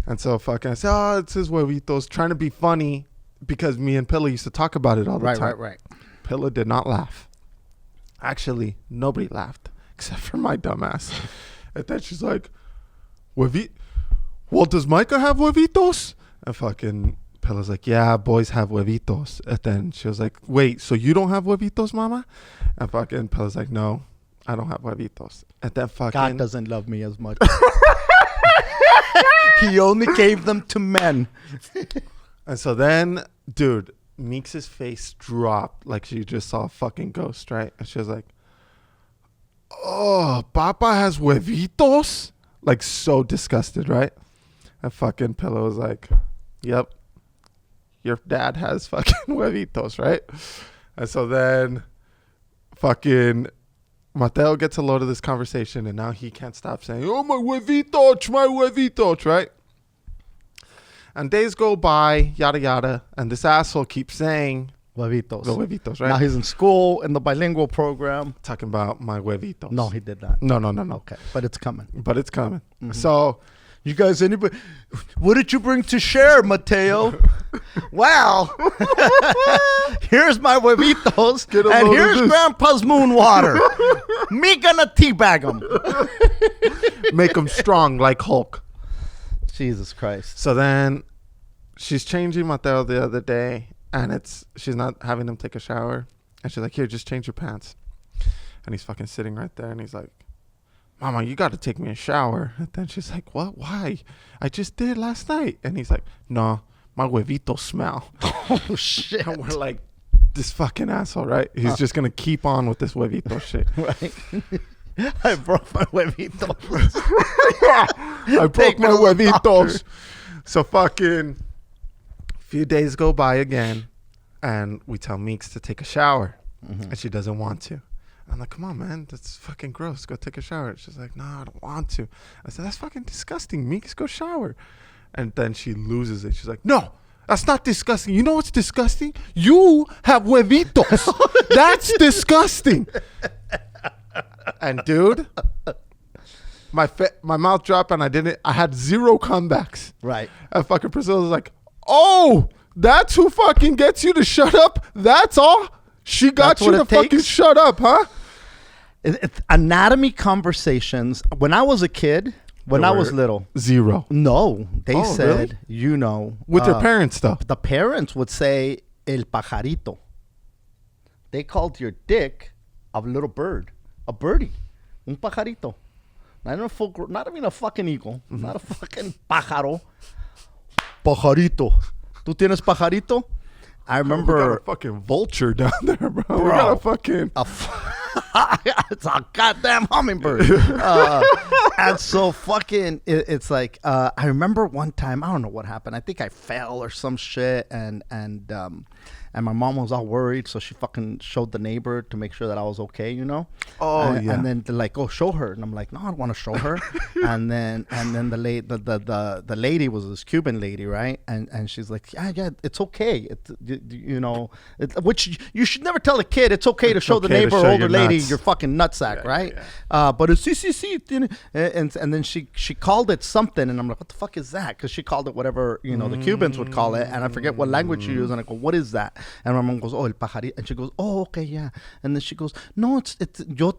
And so fucking I said, oh, it's his huevitos, trying to be funny because me and Pilla used to talk about it all the time. Right. Pilla did not laugh. Actually, nobody laughed except for my dumbass. And then she's like, well, does Micah have huevitos? And fucking Pilla's like, yeah, boys have huevitos. And then she was like, wait, so you don't have huevitos, mama? And fucking Pilla's like, no, I don't have huevitos. And then fucking God doesn't love me as much. He only gave them to men. And so then, dude, Meeks' face dropped like she just saw a fucking ghost, right? And she was like, oh, Papa has huevitos? Like, so disgusted, right? And fucking Pillow was like, yep, your dad has fucking huevitos, right? And so then fucking Mateo gets a load of this conversation, and now he can't stop saying, oh, my huevitos, right? And days go by, yada, yada, and this asshole keeps saying Huevitos. the huevitos, right? Now he's in school in the bilingual program. Talking about my huevitos. No, he did not. No. Okay, but it's coming. But it's coming. So You guys, anybody? What did you bring to share, Mateo? Well, here's my huevitos, Get a and load of here's this. Grandpa's moon water. Me gonna teabag them. Make them strong like Hulk. Jesus Christ. So then she's changing Mateo the other day, and she's not having him take a shower. And she's like, here, just change your pants. And he's fucking sitting right there, and he's like, Mama, you got to take me a shower. And then she's like, what? Why? I just did last night. And he's like, no, my huevitos smell. Oh, shit. And we're like, this fucking asshole, right? He's just going to keep on with this huevito shit. Right. I broke my huevitos. I broke my huevitos. So fucking few days go by again, and we tell Meeks to take a shower, and she doesn't want to. I'm like, come on, man, that's fucking gross. Go take a shower. She's like, no, I don't want to. I said, that's fucking disgusting. Meeks, go shower. And then she loses it. She's like, no, that's not disgusting. You know what's disgusting? You have huevitos. That's disgusting. And dude, my mouth dropped, and I had zero comebacks. Right. And fucking Priscilla was like, oh, that's who fucking gets you to shut up? That's all? She got That's you what to it fucking takes? shut up, huh? It's anatomy conversations. When I was a kid, when I was little, Zero. no, they Oh, said, really? you know. With your parents, though. The parents would say, el pajarito. They called your dick a little bird. A birdie. Un pajarito. Not even a fucking eagle. Not a fucking pájaro. Pajarito. ¿Tú tienes pajarito? I We got remember a fucking vulture down there, bro. We got a fucking... it's a goddamn hummingbird. And so fucking, it's like, I remember one time, I don't know what happened. I think I fell or some shit, and my mom was all worried, so she fucking showed the neighbor to make sure that I was okay, you know. Oh, yeah. And then they're like, "Oh, show her," and I'm like, "No, I don't want to show her." and then the lady was this Cuban lady, right? And she's like, "Yeah, it's okay. You know, which you should never tell a kid it's okay to show the okay to neighbor show or older your lady nuts. your fucking nutsack, Yeah, right? yeah. But it's sí, and then she called it something, and I'm like, what the fuck is that? Because she called it whatever, you know, the Cubans would call it, and I forget what language she used, and I go, what is that? And my mom goes, oh, el pajarito, and she goes, oh, okay, yeah, and then she goes, no, it's yo,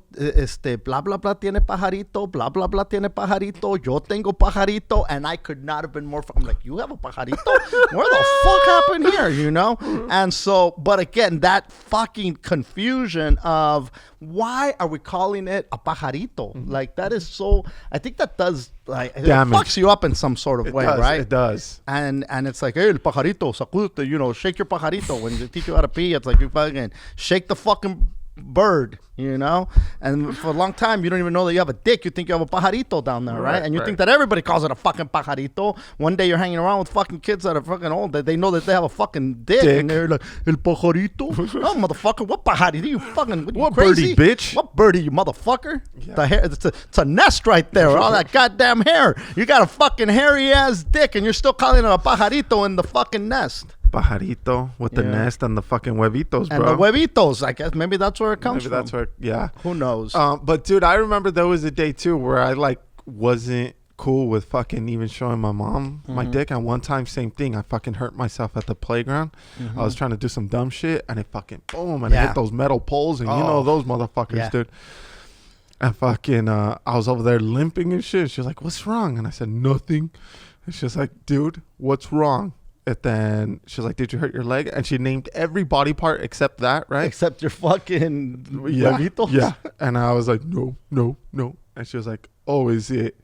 blah blah blah tiene pajarito, blah blah blah tiene pajarito, yo tengo pajarito, and I could not have been more. I'm like, you have a pajarito? Where the fuck happened here? You know? And so, but again, that fucking confusion of why are we calling it a pajarito? Like that is so. I think that does like it Damage. fucks you up in some sort of way, does, right? It does. And it's like, hey, el pajarito, sacúdete, you know, shake your pajarito. When they teach you how to pee, it's like you fucking shake the fucking bird, you know? And for a long time, you don't even know that you have a dick. You think you have a pajarito down there, right? And you think that everybody calls it a fucking pajarito. One day you're hanging around with fucking kids that are fucking old. They know that they have a fucking dick. And they're like, el pajarito? Oh, motherfucker, what pajarito? You fucking, what birdie, bitch? What birdie, you motherfucker? Yeah. The hair, it's a nest right there. All that goddamn hair. You got a fucking hairy ass dick and you're still calling it a pajarito in the fucking nest. Pajarito with the Yeah. nest and the fucking huevitos, bro. And the huevitos, I guess maybe that's where it comes Maybe from. that's where, yeah. Who knows? But dude, I remember there was a day too where I like wasn't cool with fucking even showing my mom my dick. And one time, same thing. I fucking hurt myself at the playground. I was trying to do some dumb shit, and it fucking boom, and it Yeah. hit those metal poles, and you know Oh. those motherfuckers, Yeah. dude. And fucking, I was over there limping and shit. She was like, "What's wrong?" And I said, "Nothing." And she was like, "Dude, what's wrong?" And then she was like, "Did you hurt your leg?" And she named every body part except that, right? Except your fucking Yeah, huevitos. yeah. And I was like, no. And she was like, oh, is it?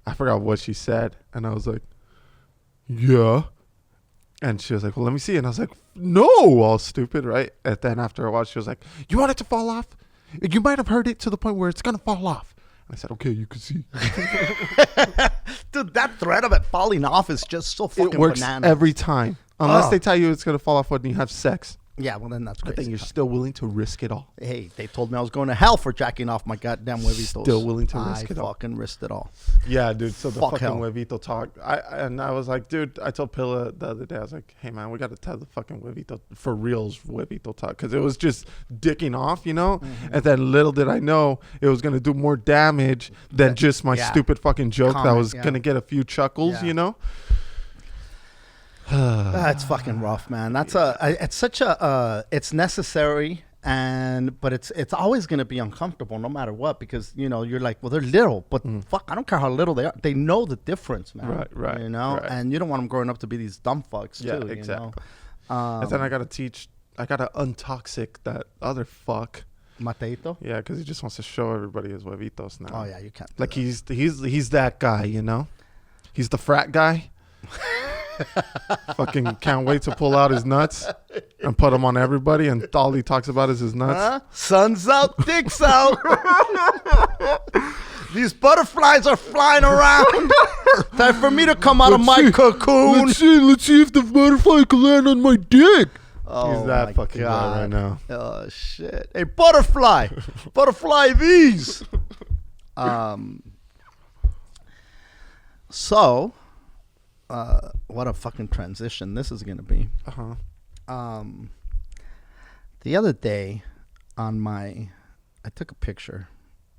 I forgot what she said. And I was like, yeah. And she was like, well, let me see. And I was like, no, all stupid, right? And then after a while, she was like, you want it to fall off? You might have hurt it to the point where it's going to fall off. And I said, okay, you can see. Dude, that threat of it falling off is just so fucking It works bananas. every time. Unless Oh. they tell you it's going to fall off when you have sex. Yeah, well then that's I crazy. think you're still willing to risk it all. Hey, they told me I was going to hell for jacking off my goddamn huevitos. Still willing to risk it all. I fucking risked it all. Yeah, dude. So the Fuck fucking hell. huevito talk. I was like, dude. I told Pilla the other day. I was like, hey man, we got to tell the fucking huevito for reals huevito talk, because it was just dicking off, you know. Mm-hmm. And then little did I know it was gonna do more damage than just my yeah. stupid fucking joke that Comment, was yeah. gonna get a few chuckles, Yeah. you know. That's fucking rough, man. It's such a it's necessary, but it's always gonna be uncomfortable no matter what, because you know you're like, well, they're little, but fuck, I don't care how little they are. They know the difference, man. Right, You know, right. and you don't want them growing up to be these dumb fucks Yeah, too. exactly. You know? And then I gotta untoxic that other fuck. Mateito. Yeah, because he just wants to show everybody his huevitos now. Oh yeah, you can't. Like he's that guy, you know. He's the frat guy. Fucking can't wait to pull out his nuts and put them on everybody, and all he talks about is his nuts. Huh? Sun's out, dick's out. These butterflies are flying around. Time for me to come out of my cocoon. Let's see if the butterfly can land on my dick. Oh, He's that my fucking guy God. right now. Oh shit! Hey, butterfly, butterfly these. So, what a fucking transition this is gonna be. The other day, I took a picture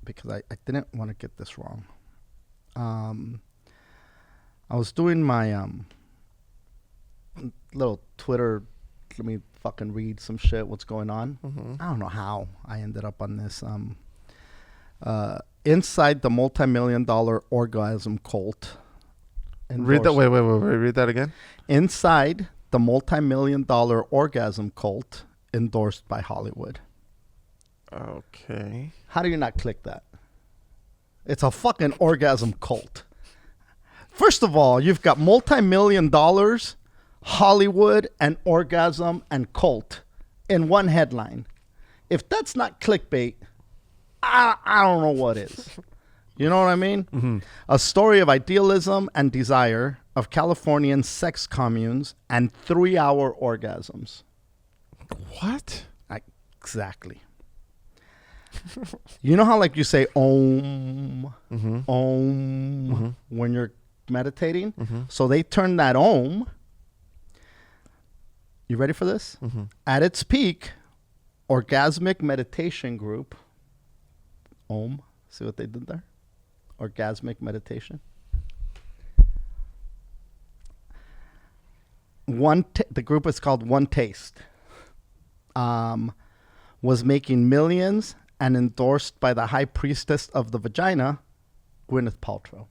because I didn't want to get this wrong. I was doing my little Twitter. Let me fucking read some shit. What's going on? I don't know how I ended up on this. Inside the multi-million-dollar orgasm cult. Read that. Wait. Read that again. Inside the multi-million-dollar orgasm cult endorsed by Hollywood. Okay. How do you not click that? It's a fucking orgasm cult. First of all, you've got multi-million dollars, Hollywood, and orgasm and cult in one headline. If that's not clickbait, I don't know what is. You know what I mean? Mm-hmm. A story of idealism and desire, of Californian sex communes and 3-hour orgasms. What? Exactly. You know how like you say om, when you're meditating? So they turn that om. You ready for this? At its peak, Orgasmic Meditation Group. Om. See what they did there? Orgasmic Meditation. The group is called One Taste. Was making millions and endorsed by the high priestess of the vagina, Gwyneth Paltrow.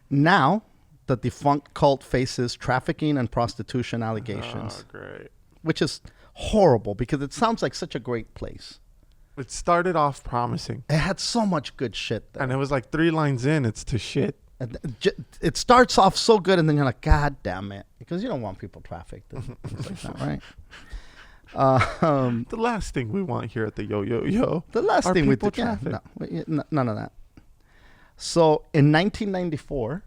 Now, the defunct cult faces trafficking and prostitution allegations. Oh, great. Which is horrible because it sounds like such a great place. It started off promising. It had so much good shit there. And it was like 3 lines in, it's to shit. And it starts off so good, and then you're like, God damn it. Because you don't want people trafficked and things like that, right? The last thing we want here at the Yo. The last thing we do, traffic. none of that. So in 1994,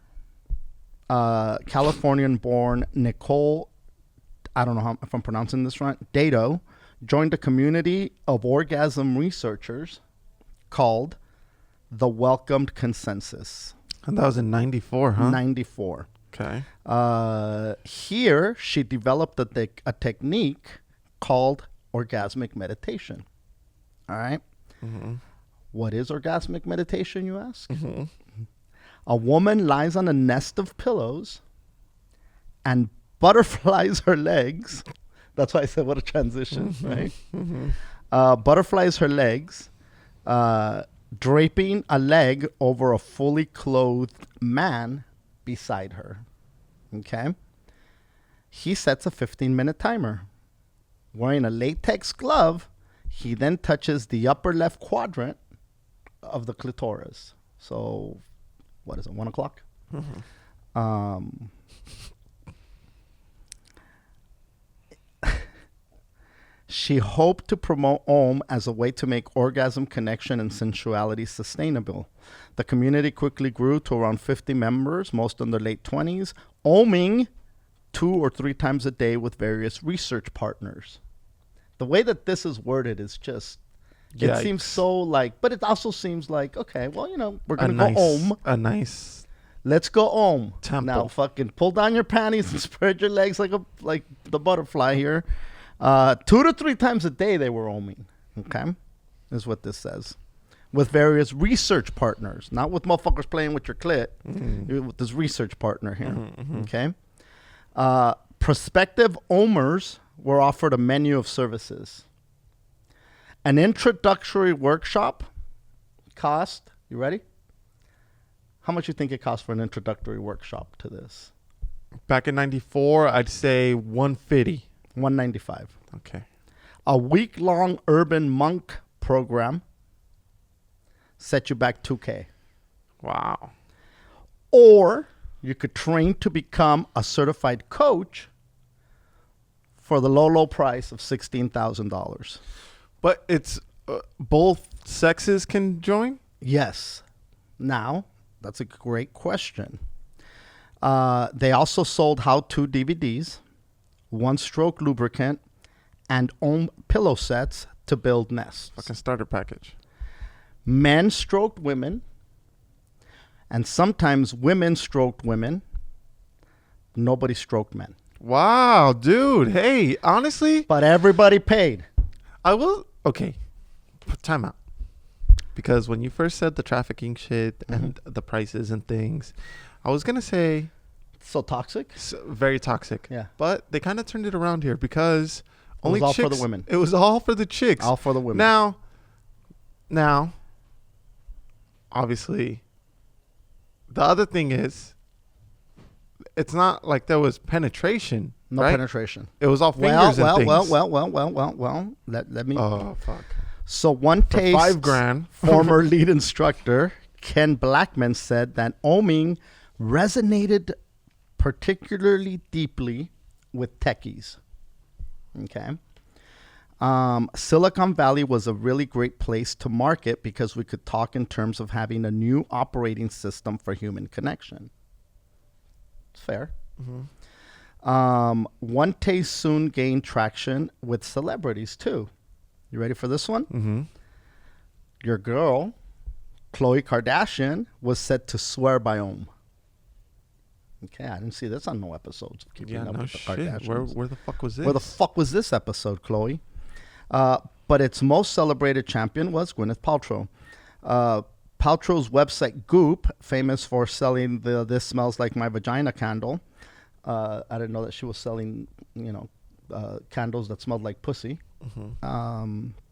Californian-born Nicole, I don't know if I'm pronouncing this right, Dado, joined a community of orgasm researchers called the Welcomed Consensus. And that was in 94, huh? 94. Okay. Here, she developed a technique called orgasmic meditation. All right? What is orgasmic meditation, you ask? A woman lies on a nest of pillows and butterflies her legs. That's why I said what a transition, right? Butterflies her legs, draping a leg over a fully clothed man beside her. Okay? He sets a 15-minute timer. Wearing a latex glove, he then touches the upper left quadrant of the clitoris. So, what is it, 1 o'clock? She hoped to promote OM as a way to make orgasm, connection, and sensuality sustainable. The community quickly grew to around 50 members, most in their late 20s, oming 2 or 3 times a day with various research partners. The way that this is worded is just, it Yikes. seems so like, but it also seems like, okay, well, we're going to go home. A nice Let's go home. tempo. Now fucking pull down your panties and spread your legs like the butterfly here. 2 to 3 times a day they were oming. Okay? Is what this says. With various research partners, not with motherfuckers playing with your clit. With this research partner here. Okay? Prospective omers were offered a menu of services. An introductory workshop cost, you ready? How much you think it costs for an introductory workshop to this? Back in 94, I'd say 150. $195. Okay. A week-long urban monk program set you back $2,000. Wow. Or you could train to become a certified coach for the low price of $16,000. But it's both sexes can join? Yes. Now, that's a great question. They also sold how-to DVDs, one-stroke lubricant, and Om pillow sets to build nests. Fucking starter package. Men stroked women, and sometimes women stroked women. Nobody stroked men. Wow, dude. Hey, honestly, But everybody paid. I will. Okay. Time out. Because when you first said the trafficking shit and the prices and things, I was going to say So toxic? very toxic. Yeah. But they kind of turned it around here because was all for chicks, the women. It was all for the chicks. All for the women. Now, obviously, the other thing is, it's not like there was penetration. No right? penetration. It was all fingers and things. Well. Let me. Oh, fuck. So one For taste, $5,000. former lead instructor Ken Blackman said that oming resonated particularly deeply with techies. Okay. Silicon Valley was a really great place to market because we could talk in terms of having a new operating system for human connection. It's fair. One taste soon gained traction with celebrities too. You ready for this one? Mm-hmm. Your girl, Khloe Kardashian, was set to swear by Om. Okay, I didn't see this on no episodes of Keeping Yeah, Up no with the shit. Kardashians. Where the fuck was this? Where the fuck was this episode, Khloe? But its most celebrated champion was Gwyneth Paltrow. Paltrow's website Goop, famous for selling the "This Smells Like My Vagina" candle. I didn't know that she was selling, candles that smelled like pussy.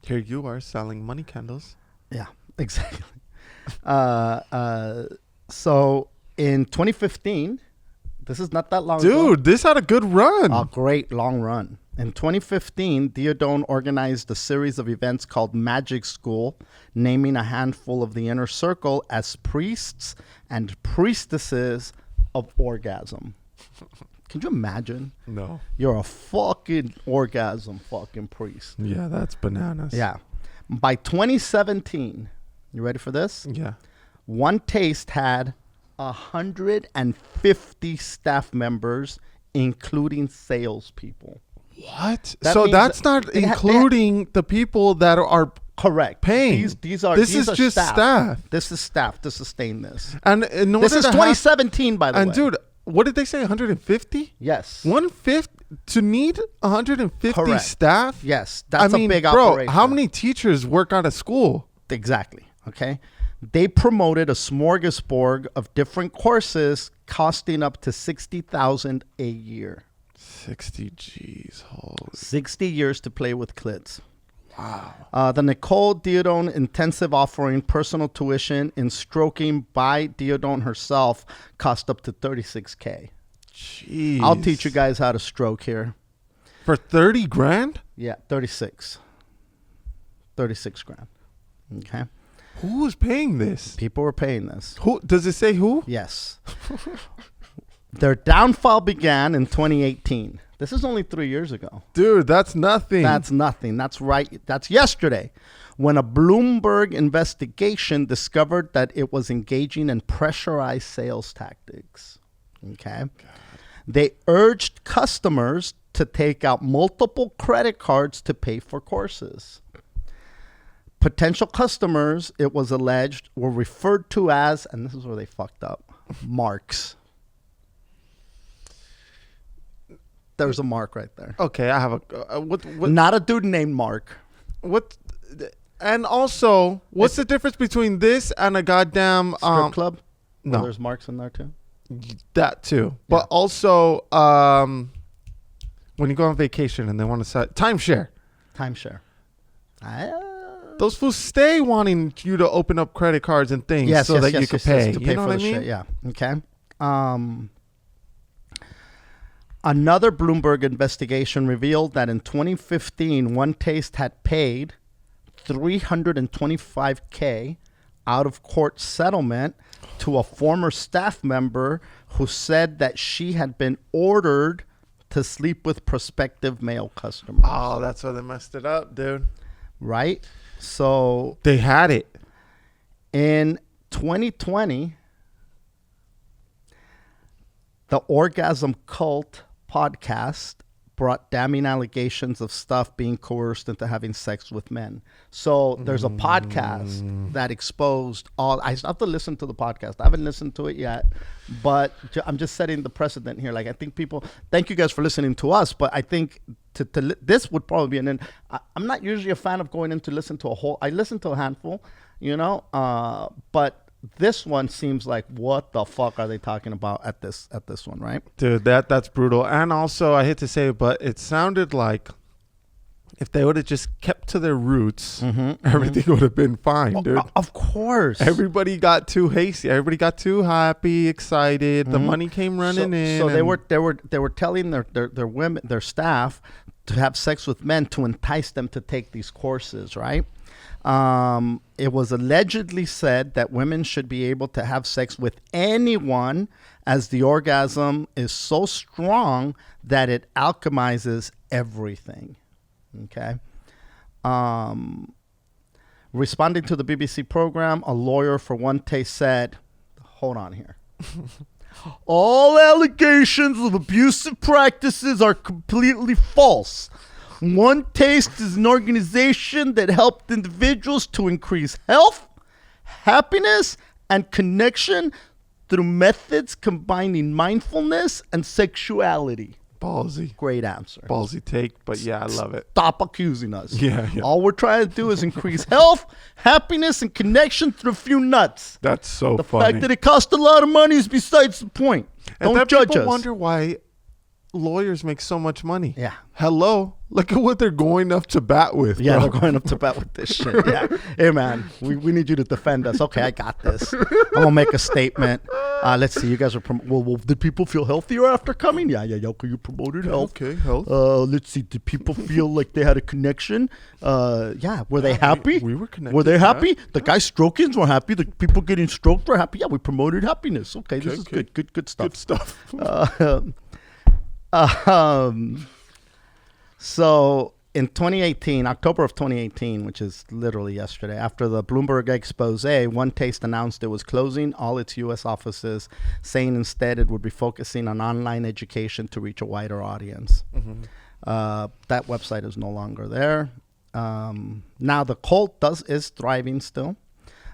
Here you are selling money candles. Yeah, exactly. So in 2015, this is not that long ago. Dude, this had a good run. A great long run. In 2015, Diodone organized a series of events called Magic School, naming a handful of the inner circle as priests and priestesses of orgasm. Can you imagine? No. You're a fucking orgasm fucking priest. Yeah, that's bananas. Yeah. By 2017, you ready for this? Yeah. One Taste had 150 staff members, including salespeople. What? That So means that's that not they including the people that are Correct. paying. These are This these is are just staff. This is staff to sustain this. And in order This is to 2017, by the way. and dude, what did they say? 150? Yes. 150 to need 150 Correct. staff? Yes. That's I mean, a big bro, operation. how many teachers work out of school? Exactly. Okay. They promoted a smorgasbord of different courses costing up to $60,000 a year. 60 G's. Holy. 60 years to play with clits. Wow. The Nicole Diodone intensive offering personal tuition in stroking by Diodone herself cost up to $36,000. Jeez. I'll teach you guys how to stroke here. For 30 grand? Yeah, 36 grand. Okay. Who's paying this? People were paying this. Who does it say who? Yes. Their downfall began in 2018. This is only 3 years ago. Dude, that's nothing. That's nothing. That's right. That's yesterday when a Bloomberg investigation discovered that it was engaging in pressurized sales tactics. Okay. They urged customers to take out multiple credit cards to pay for courses. Potential customers, it was alleged, were referred to as, and this is where they fucked up, marks. There's a mark right there. Okay, I have a what? Not a dude named Mark. What? And also, what's the difference between this and a goddamn Strip club? No, There's marks in there too. that too. But also, when you go on vacation and they want to set timeshare, those fools stay wanting you to open up credit cards and things so that you can pay. To You pay know for what I the mean? shit. Yeah. Okay. Another Bloomberg investigation revealed that in 2015, One Taste had paid $325K out of court settlement to a former staff member who said that she had been ordered to sleep with prospective male customers. Oh, that's why they messed it up, dude. Right? So They had it. in 2020, the Orgasm Cult podcast brought damning allegations of stuff being coerced into having sex with men. So there's a podcast that exposed all. I have to listen to the podcast. I haven't listened to it yet, but I'm just setting the precedent here. Like, I think people, thank you guys for listening to us, but I think this would probably be I'm not usually a fan of going in to listen to a whole. I listen to a handful, but this one seems like, what the fuck are they talking about at this one, right? Dude, that's brutal. And also, I hate to say it, but it sounded like if they would have just kept to their roots, everything would have been fine, dude. Of course. Everybody got too hasty. Everybody got too happy, excited. The money came running in. So they were telling their women, their staff, to have sex with men to entice them to take these courses, right? It was allegedly said that women should be able to have sex with anyone, as the orgasm is so strong that it alchemizes everything. Okay. Responding to the BBC program, a lawyer for One Taste said, hold on here. All allegations of abusive practices are completely false. One Taste is an organization that helped individuals to increase health, happiness, and connection through methods combining mindfulness and sexuality. Ballsy. Great answer. Ballsy take, but yeah, I love it. Stop accusing us. Yeah. All we're trying to do is increase health, happiness, and connection through a few nuts. That's so The funny. fact that it costs a lot of money is besides the point. And Don't judge people us. wonder why lawyers make so much money. Yeah. Hello. Look at what they're going up to bat with. Yeah, bro. they're going up to bat with this shit. Yeah. Hey, man, we need you to defend us. Okay, I got this. I'm going to make a statement. Let's see. You guys are well, did people feel healthier after coming? Yeah. Okay, you promoted health. Okay, health. Let's see. Did people feel like they had a connection? Yeah. Were they happy? We were connected. Were they happy? Yeah. The guys stroking were happy. The people getting stroked were happy. Yeah, we promoted happiness. Okay, this is good. Good stuff. Good stuff. So in 2018, October of 2018, which is literally yesterday, after the Bloomberg expose, One Taste announced it was closing all its U.S. offices, saying instead it would be focusing on online education to reach a wider audience. That website is no longer there. Now the cult is thriving still.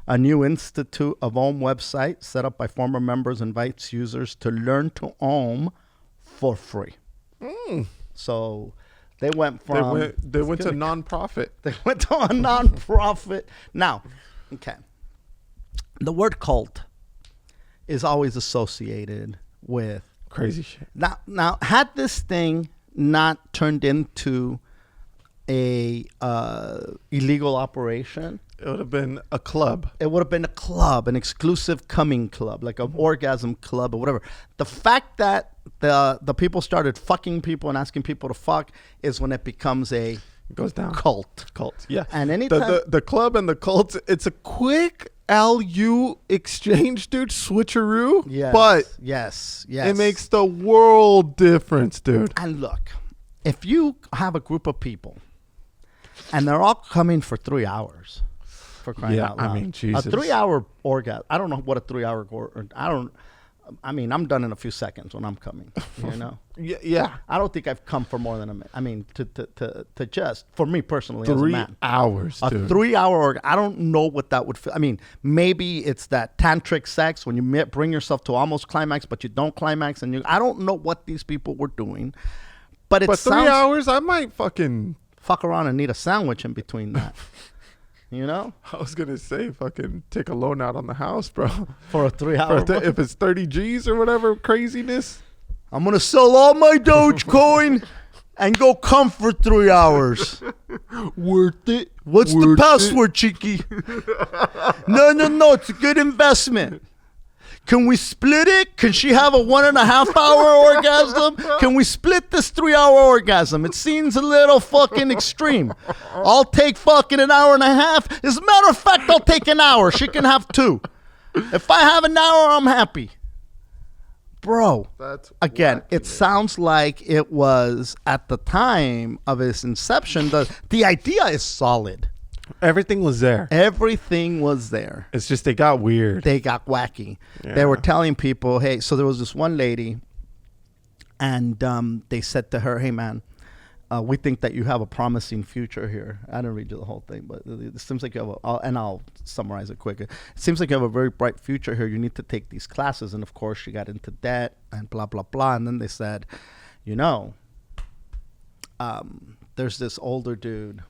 A new Institute of Om website set up by former members invites users to learn to Om for free. So they went from... They went to nonprofit. They went to a nonprofit. Now, okay. The word cult is always associated with... Crazy shit. Now, had this thing not turned into a illegal operation... It would have been a club. It would have been a club, an exclusive coming club, like an orgasm club or whatever. The fact that the people started fucking people and asking people to fuck is when it becomes a It goes down. cult. Cult. Yeah. And anytime the club and the cult, it's a quick LU exchange, dude. Switcheroo. Yes, But yes. it makes the world difference, dude. And look, if you have a group of people and they're all coming for 3 hours, for crying Yeah, out loud. I mean, Jesus. A 3 hour orgasm. I don't know what a 3 hour I mean, I'm done in a few seconds when I'm coming. You know. Yeah. I don't think I've come for more than a minute. I mean, to just for me personally, as a 3 man, hours, a dude. 3 hour. I don't know what that would feel. I mean, maybe it's that tantric sex when you bring yourself to almost climax, but you don't climax, and I don't know what these people were doing, but it But 3 sounds hours, I might fucking. fuck around and need a sandwich in between that. You know, I was gonna say fucking take a loan out on the house, bro. for a 3 hour. If it's 30 G's or whatever craziness. I'm gonna sell all my Dogecoin and go come for 3 hours. Worth it. What's the password, Cheeky? No. It's a good investment. Can we split it? Can she have a 1.5 hour orgasm? Can we split this 3 hour orgasm? It seems a little fucking extreme. I'll take fucking an hour and a half. As a matter of fact, I'll take an hour. She can have 2. If I have an hour, I'm happy. Bro, That's again, wacky, it man. sounds like it was at the time of its inception. The idea is solid. Everything was there. Everything was there. It's just they got weird. They got wacky. They Yeah. were telling people, hey, so there was this one lady, and they said to her, hey, man, we think that you have a promising future here. I didn't read you the whole thing, but it seems like you have and I'll summarize it quick. It seems like you have a very bright future here. You need to take these classes. And, of course, she got into debt and blah, blah, blah. And then they said, you know, there's this older dude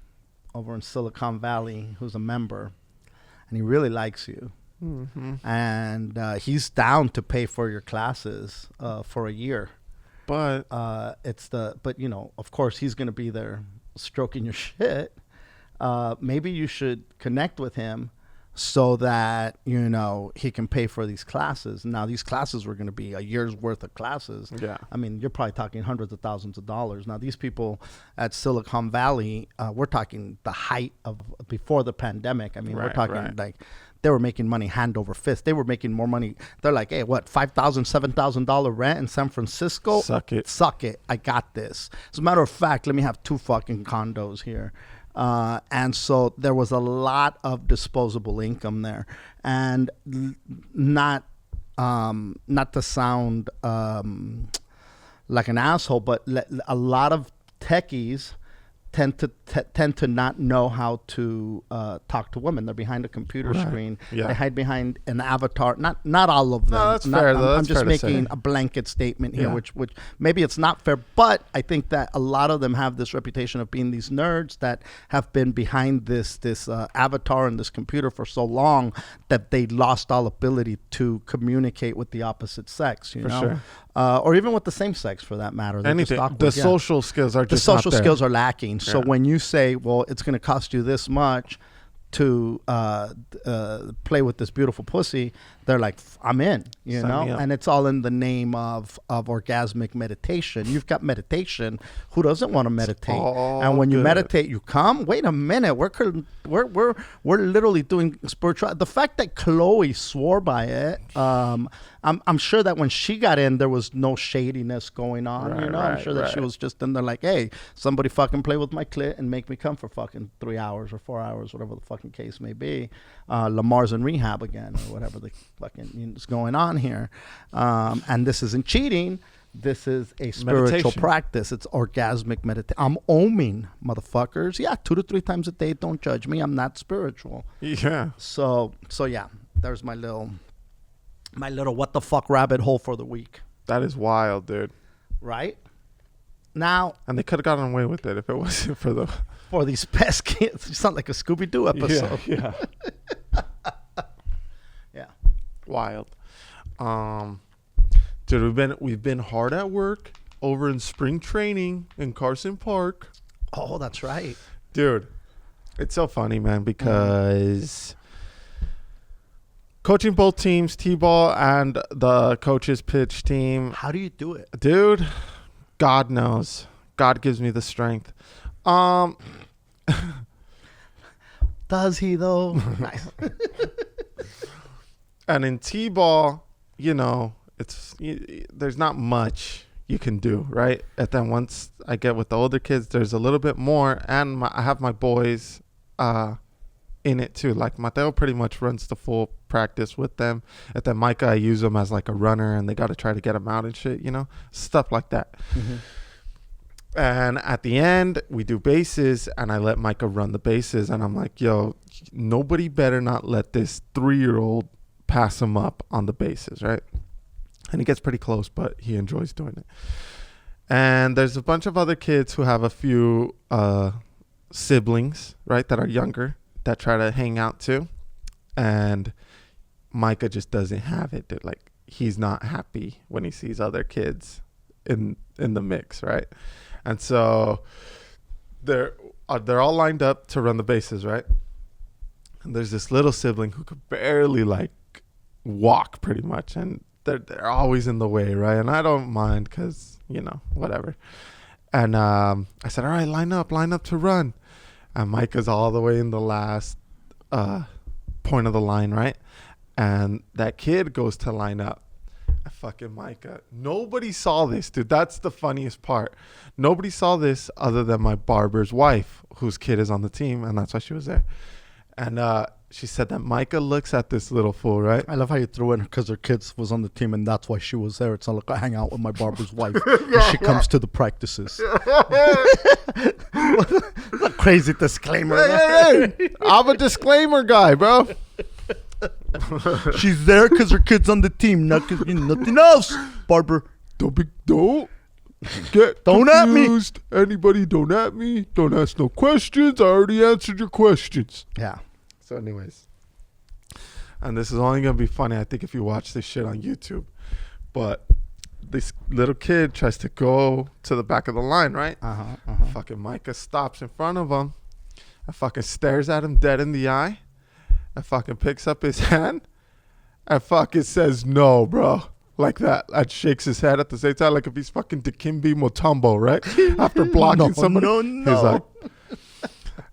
over in Silicon Valley who's a member, and he really likes you. Mm-hmm. And he's down to pay for your classes for a year. But But you know, of course, he's going to be there stroking your shit. Maybe you should connect with him so that, you know, he can pay for these classes. Now, these classes were going to be a year's worth of classes. Yeah. I mean, you're probably talking hundreds of thousands of dollars. Now, these people at Silicon Valley, we're talking the height of before the pandemic. I mean, we're Right, talking right. like they were making money hand over fist. They were making more money. They're like, hey, what, $5,000, $7,000 rent in San Francisco? Suck it. Suck it. I got this. As a matter of fact, let me have 2 fucking condos here. And so there was a lot of disposable income there, and not to sound like an asshole, but a lot of techies tend to not know how to talk to women. They're behind a computer Right. screen. Yeah. They hide behind an avatar. Not all of them. No, that's fair, though. I'm That's just fair to say. making a blanket statement here, Yeah. which maybe it's not fair, but I think that a lot of them have this reputation of being these nerds that have been behind this avatar and this computer for so long that they lost all ability to communicate with the opposite sex. You For know. sure. Or even with the same sex, for that matter. They're just anything. awkward, The yeah. social skills are The just social not there. skills are lacking. So Yeah. when you say, well, it's going to cost you this much to play with this beautiful pussy, they're like, I'm in, you Sign me know? up. And it's all in the name of orgasmic meditation. You've got meditation. Who doesn't want to meditate? all And when you good. meditate, you come. Wait a minute. We're literally doing spiritual. The fact that Chloe swore by it, I'm sure that when she got in, there was no shadiness going on. You Right, know, I'm right, sure that she right. was just in there like, hey, somebody fucking play with my clit and make me come for fucking 3 hours or 4 hours, whatever the fucking case may be. Lamar's in rehab again, or whatever the fucking is going on here. And this isn't cheating. This is a spiritual Meditation. practice. It's orgasmic meditation. I'm oming, motherfuckers. Yeah, 2 to 3 times a day. Don't judge me. I'm not spiritual. Yeah. So yeah, there's my little what the fuck rabbit hole for the week. That is wild, dude. Right? Now, And they could have gotten away with it if it wasn't for the. for these pest kids, you sound like a Scooby-Doo episode. Yeah. Yeah. Wild. Dude, we've been hard at work over in spring training in Carson Park. Oh, that's right. Dude, it's so funny, man, because coaching both teams, T-ball and the coaches pitch team, How do you do it? dude, God knows. God gives me the strength. Does he though? Nice. And in T-ball, you know, there's not much you can do, right? And then once I get with the older kids, there's a little bit more, and I have my boys in it too. Like Mateo pretty much runs the full practice with them. And then Micah, I use him as like a runner, and they got to try to get him out and shit, you know, stuff like that. Mm-hmm. And at the end, we do bases, and I let Micah run the bases, and I'm like, yo, nobody better not let this 3-year-old pass him up on the bases, right? And he gets pretty close, but he enjoys doing it. And there's a bunch of other kids who have a few siblings, right, that are younger, that try to hang out too. And Micah just doesn't have it, dude. Like, he's not happy when he sees other kids in the mix, right? And so they're all lined up to run the bases, right? And there's this little sibling who could barely like walk, pretty much, and they're always in the way, right? And I don't mind because, you know, whatever. And I said, all right, line up to run. And Micah's all the way in the last point of the line, right? And that kid goes to line up. Fucking Micah. Nobody saw this, dude. That's the funniest part. Nobody saw this other than my barber's wife, whose kid is on the team, and that's why she was there. And she said that Micah looks at this little fool, right? I love how you threw in because her kids was on the team and that's why she was there. It's not like I hang out with my barber's wife when she comes to the practices. What a crazy disclaimer. Hey. I'm a disclaimer guy, bro. She's there because her kid's on the team, not because nothing else. Barber, Don't get Don't at me. confused. Anybody, don't at me. Don't ask no questions. I already answered your questions. yeah. So anyways, and this is only going to be funny, I think, if you watch this shit on YouTube. But this little kid tries to go to the back of the line, right? Fucking Micah stops in front of him and fucking stares at him dead in the eye and fucking picks up his hand and fucking says no, bro. Like that. And shakes his head at the same time like if he's fucking Dikembe Mutombo, right? After blocking somebody. No. He's like...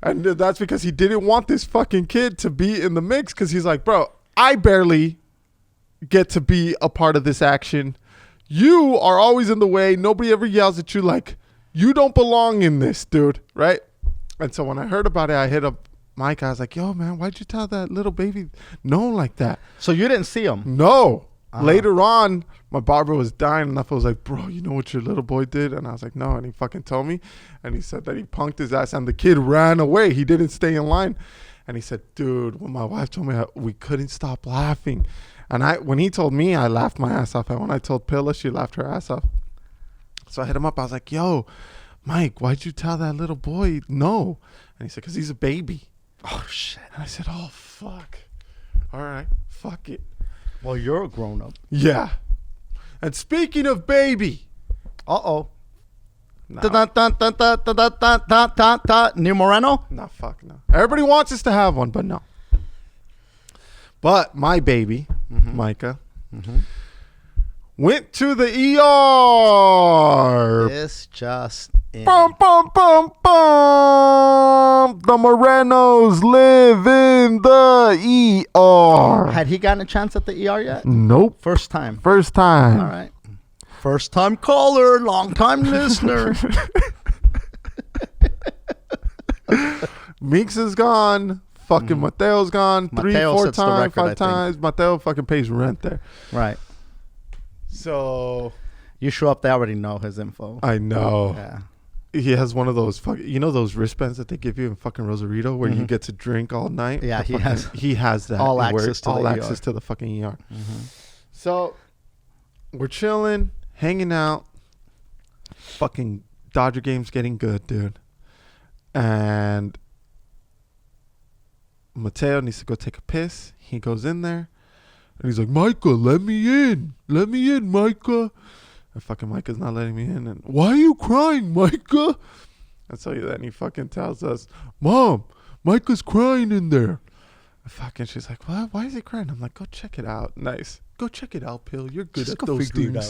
And that's because he didn't want this fucking kid to be in the mix, because he's like, bro, I barely get to be a part of this action. You are always in the way. Nobody ever yells at you. Like, you don't belong in this, dude. Right? And so when I heard about it, I hit up Mike. I was like, yo, man, why'd you tell that little baby no like that? So you didn't see him? No. Later on, my barber was dying enough. I was like, bro, you know what your little boy did? And I was like, no. And he fucking told me. And he said that he punked his ass and the kid ran away. He didn't stay in line. And he said, dude, when my wife told me, we couldn't stop laughing. And when he told me, I laughed my ass off. And when I told Pilla, she laughed her ass off. So I hit him up. I was like, yo, Mike, why'd you tell that little boy no? And he said, because he's a baby. Oh, shit. And I said, oh, fuck. All right, fuck it. Well, you're a grown-up. Yeah. And speaking of baby. Uh-oh. No, New Moreno? no, fuck no. Everybody wants us to have one, but no. But my baby, Micah, went to the ER. It's just in. Bum, bum, bum, bum. The Morenos live in the ER. Had he gotten a chance at the ER yet? Nope. First time. First time. All right. First time caller, long time listener. Meeks is gone. Fucking Mateo's gone. Mateo 3-4 sets the times, record, I 5 times. Mateo fucking pays rent there. Right. So You show up, they already know his info. I know. Yeah. He has one of those those wristbands that they give you in fucking Rosarito where you get to drink all night. Yeah, he has that. all Where- access to all the access ER. to the fucking ER. So we're chilling, hanging out. Fucking Dodger game's getting good, dude. And Mateo needs to go take a piss. He goes in there and he's like, Micah, let me in. Let me in, Micah. And fucking Micah's not letting me in. And why are you crying, Micah? And so then he fucking tells us, Mom, Micah's crying in there. And fucking she's like, what? Why is he crying? I'm like, go check it out. Nice. Go check it out, Pill. You're good Just at go those figure it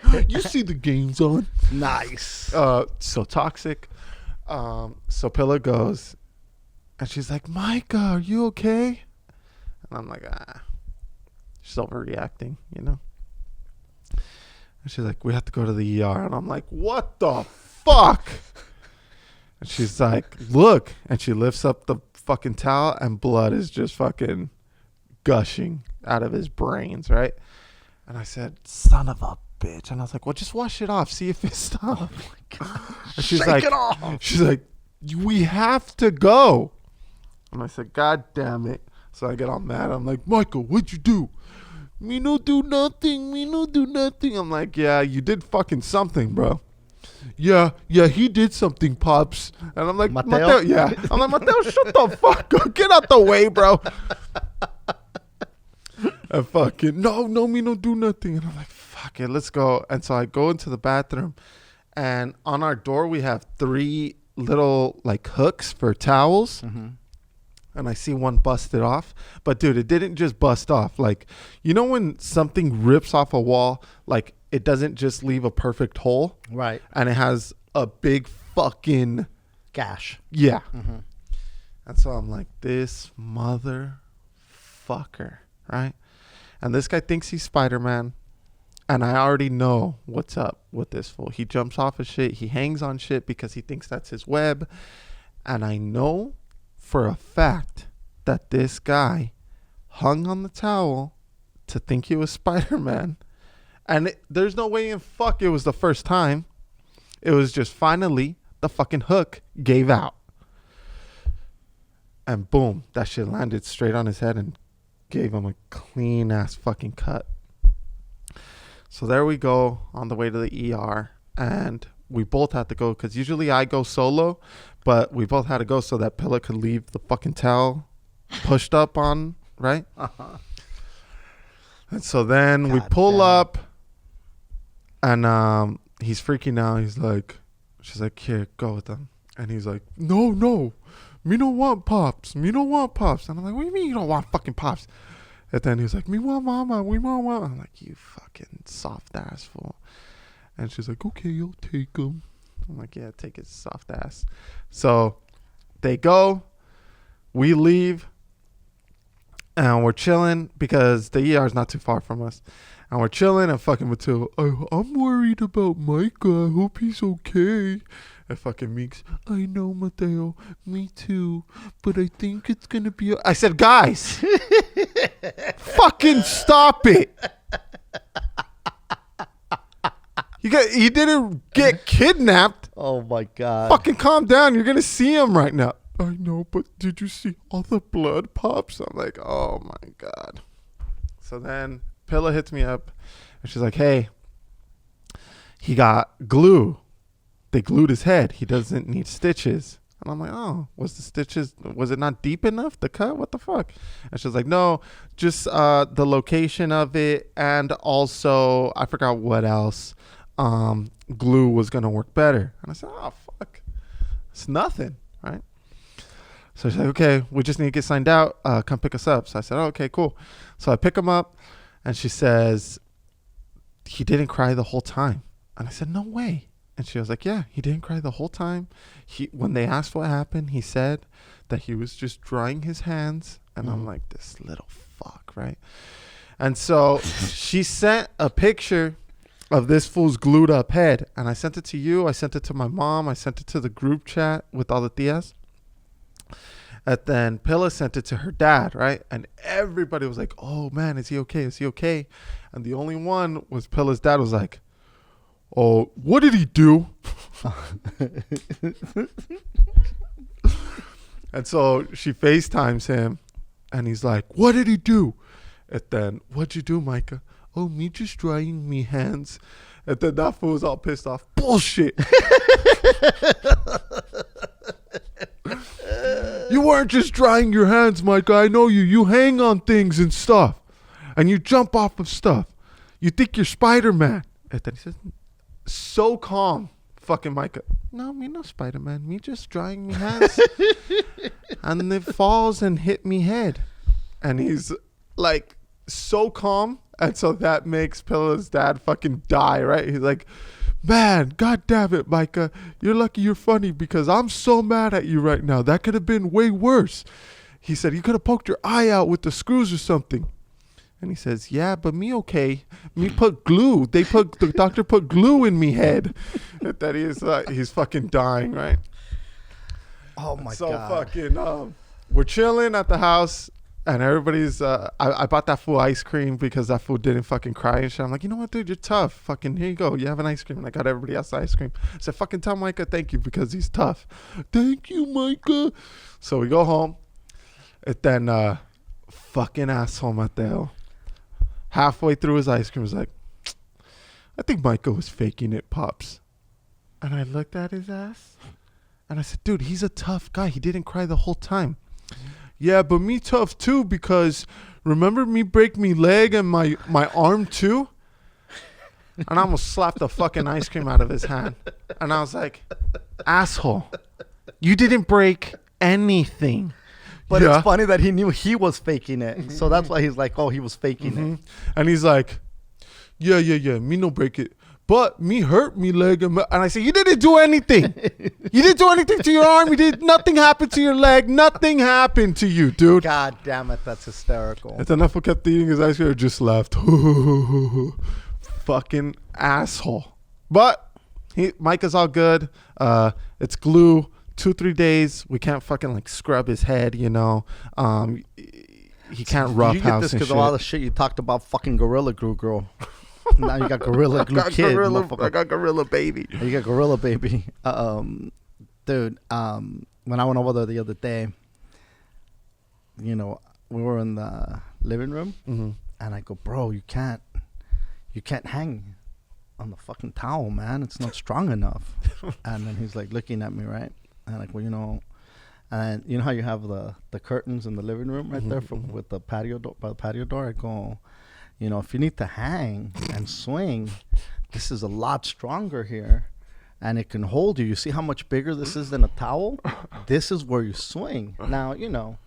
things. You see the games on. Nice. So toxic. So Pilla goes, and she's like, Micah, are you okay? And I'm like, she's overreacting, you know? And she's like, we have to go to the ER. And I'm like, what the fuck? And she's like, look. And she lifts up the fucking towel, and blood is just fucking gushing out of his brains, right? And I said, son of a bitch. And I was like, well, just wash it off. See if it stops. Oh my God. And she's Shake like, it off. She's like, we have to go. And I said, God damn it. So I get all mad. I'm like, Michael, what'd you do? Me no do nothing. Me no do nothing. I'm like, yeah, you did fucking something, bro. Yeah, he did something, Pops. And I'm like, Mateo? Yeah. I'm like, Mateo, shut the fuck up. Get out the way, bro. And fucking, no, me no do nothing. And I'm like, fuck it, let's go. And so I go into the bathroom, and on our door, we have 3 little like hooks for towels. Mm-hmm. And I see one busted off. But dude, it didn't just bust off. Like, you know when something rips off a wall, like it doesn't just leave a perfect hole? Right. And it has a big fucking gash. Yeah. Mm-hmm. And so I'm like, this motherfucker, right? And this guy thinks he's Spider-Man. And I already know what's up with this fool. He jumps off of shit. He hangs on shit because he thinks that's his web. And I know for a fact that this guy hung on the towel to think he was Spider-Man. And there's no way in fuck it was the first time. It was just finally the fucking hook gave out. And boom, that shit landed straight on his head and gave him a clean ass fucking cut. So there we go on the way to the ER. And we both had to go because usually I go solo. But we both had to go so that Pilla could leave the fucking towel pushed up on, right? Uh-huh. And so then we pull up, and he's freaking out. He's like, she's like, here, go with them. And he's like, no, me don't want Pops. And I'm like, what do you mean you don't want fucking Pops? And then he's like, me want Mama, we want Mama. I'm like, you fucking soft ass fool. And she's like, okay, I'll take him. I'm like, yeah, take his soft ass. So they go, we leave, and we're chilling because the ER is not too far from us. And we're chilling, and fucking Mateo, I'm worried about Micah. I hope he's okay. And fucking Meeks, I know, Mateo, me too, but I think it's going to be... I said, guys, fucking stop it. He didn't get kidnapped. Oh my God. Fucking calm down. You're going to see him right now. I know, but did you see all the blood, Pops? I'm like, oh my God. So then Pilla hits me up and she's like, hey, he got glue. They glued his head. He doesn't need stitches. And I'm like, oh, was it not deep enough, the cut? What the fuck? And she's like, no, just the location of it. And also, I forgot what else. Glue was going to work better. And I said, oh, fuck. It's nothing, right? So she's like, okay, we just need to get signed out. Come pick us up. So I said, oh, okay, cool. So I pick him up, and she says, he didn't cry the whole time. And I said, no way. And she was like, yeah, he didn't cry the whole time. When they asked what happened, he said that he was just drying his hands. And I'm like, this little fuck, right? And so she sent a picture of this fool's glued up head. And I sent it to you. I sent it to my mom. I sent it to the group chat with all the tias. And then Pilla sent it to her dad, right? And everybody was like, oh, man, is he okay? Is he okay? And the only one was Pilla's dad was like, oh, what did he do? And so she FaceTimes him, and he's like, what did he do? And then, what'd you do, Micah? Oh, me just drying me hands. And then that fool was all pissed off. Bullshit. You weren't just drying your hands, Micah. I know you. You hang on things and stuff. And you jump off of stuff. You think you're Spider-Man. And then he says, so calm, fucking Micah. No, me no Spider-Man. Me just drying me hands. And it falls and hit me head. And he's like so calm. And so that makes Pilla's dad fucking die, right? He's like, man, God damn it, Micah. You're lucky you're funny because I'm so mad at you right now. That could have been way worse. He said, you could have poked your eye out with the screws or something. And he says, yeah, but me okay. Me put glue. The doctor put glue in me head. That he's fucking dying, right? Oh my God. So fucking, we're chilling at the house, and everybody's. I bought that fool ice cream because that fool didn't fucking cry and shit. I'm like, you know what, dude, you're tough. Fucking here you go. You have an ice cream. And I got everybody else ice cream. I said, fucking tell Micah thank you because he's tough. Thank you, Micah. So we go home, and then fucking asshole Mateo, halfway through his ice cream, was like, I think Micah was faking it, Pops. And I looked at his ass, and I said, dude, he's a tough guy. He didn't cry the whole time. Yeah, but me tough too, because remember me break me leg and my arm too? And I almost slapped the fucking ice cream out of his hand. And I was like, asshole, you didn't break anything. But it's funny that he knew he was faking it. So that's why he's like, oh, he was faking it. And he's like, yeah, me no break it. But me hurt me leg. And I said, you didn't do anything. You didn't do anything to your arm. Nothing happened to your leg. Nothing happened to you, dude. God damn it. That's hysterical. And then Neffel kept eating his ice cream and just laughed. Fucking asshole. But Micah's all good. It's glue. 2-3 days. We can't fucking like scrub his head, you know. He can't rough house and shit. You get this because of all the shit you talked about fucking Gorilla Glue, girl. Now you got Gorilla Glue kid. I got Gorilla Baby. You got Gorilla Baby. Dude, when I went over there the other day, you know, we were in the living room, and I go, bro, you can't hang on the fucking towel, man. It's not strong enough. And then he's like looking at me, right? And like, well, you know, and you know how you have the curtains in the living room right there with the patio door, by the patio door? I go, you know, if you need to hang and swing, this is a lot stronger here, and it can hold you. You see how much bigger this is than a towel? This is where you swing. Now, you know,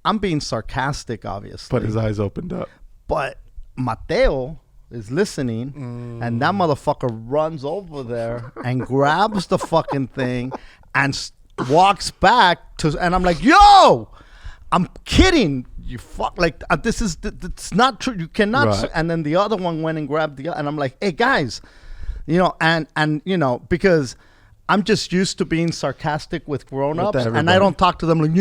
I'm being sarcastic, obviously. But his eyes opened up. But Mateo is listening, and that motherfucker runs over there and grabs the fucking thing and walks back to, and I'm like, yo, I'm kidding. You fuck, like, this is, it's not true. You cannot. Right. And then the other one went and grabbed the other, and I'm like, hey guys, you know, and you know, because I'm just used to being sarcastic with grown-ups, and I don't talk to them like,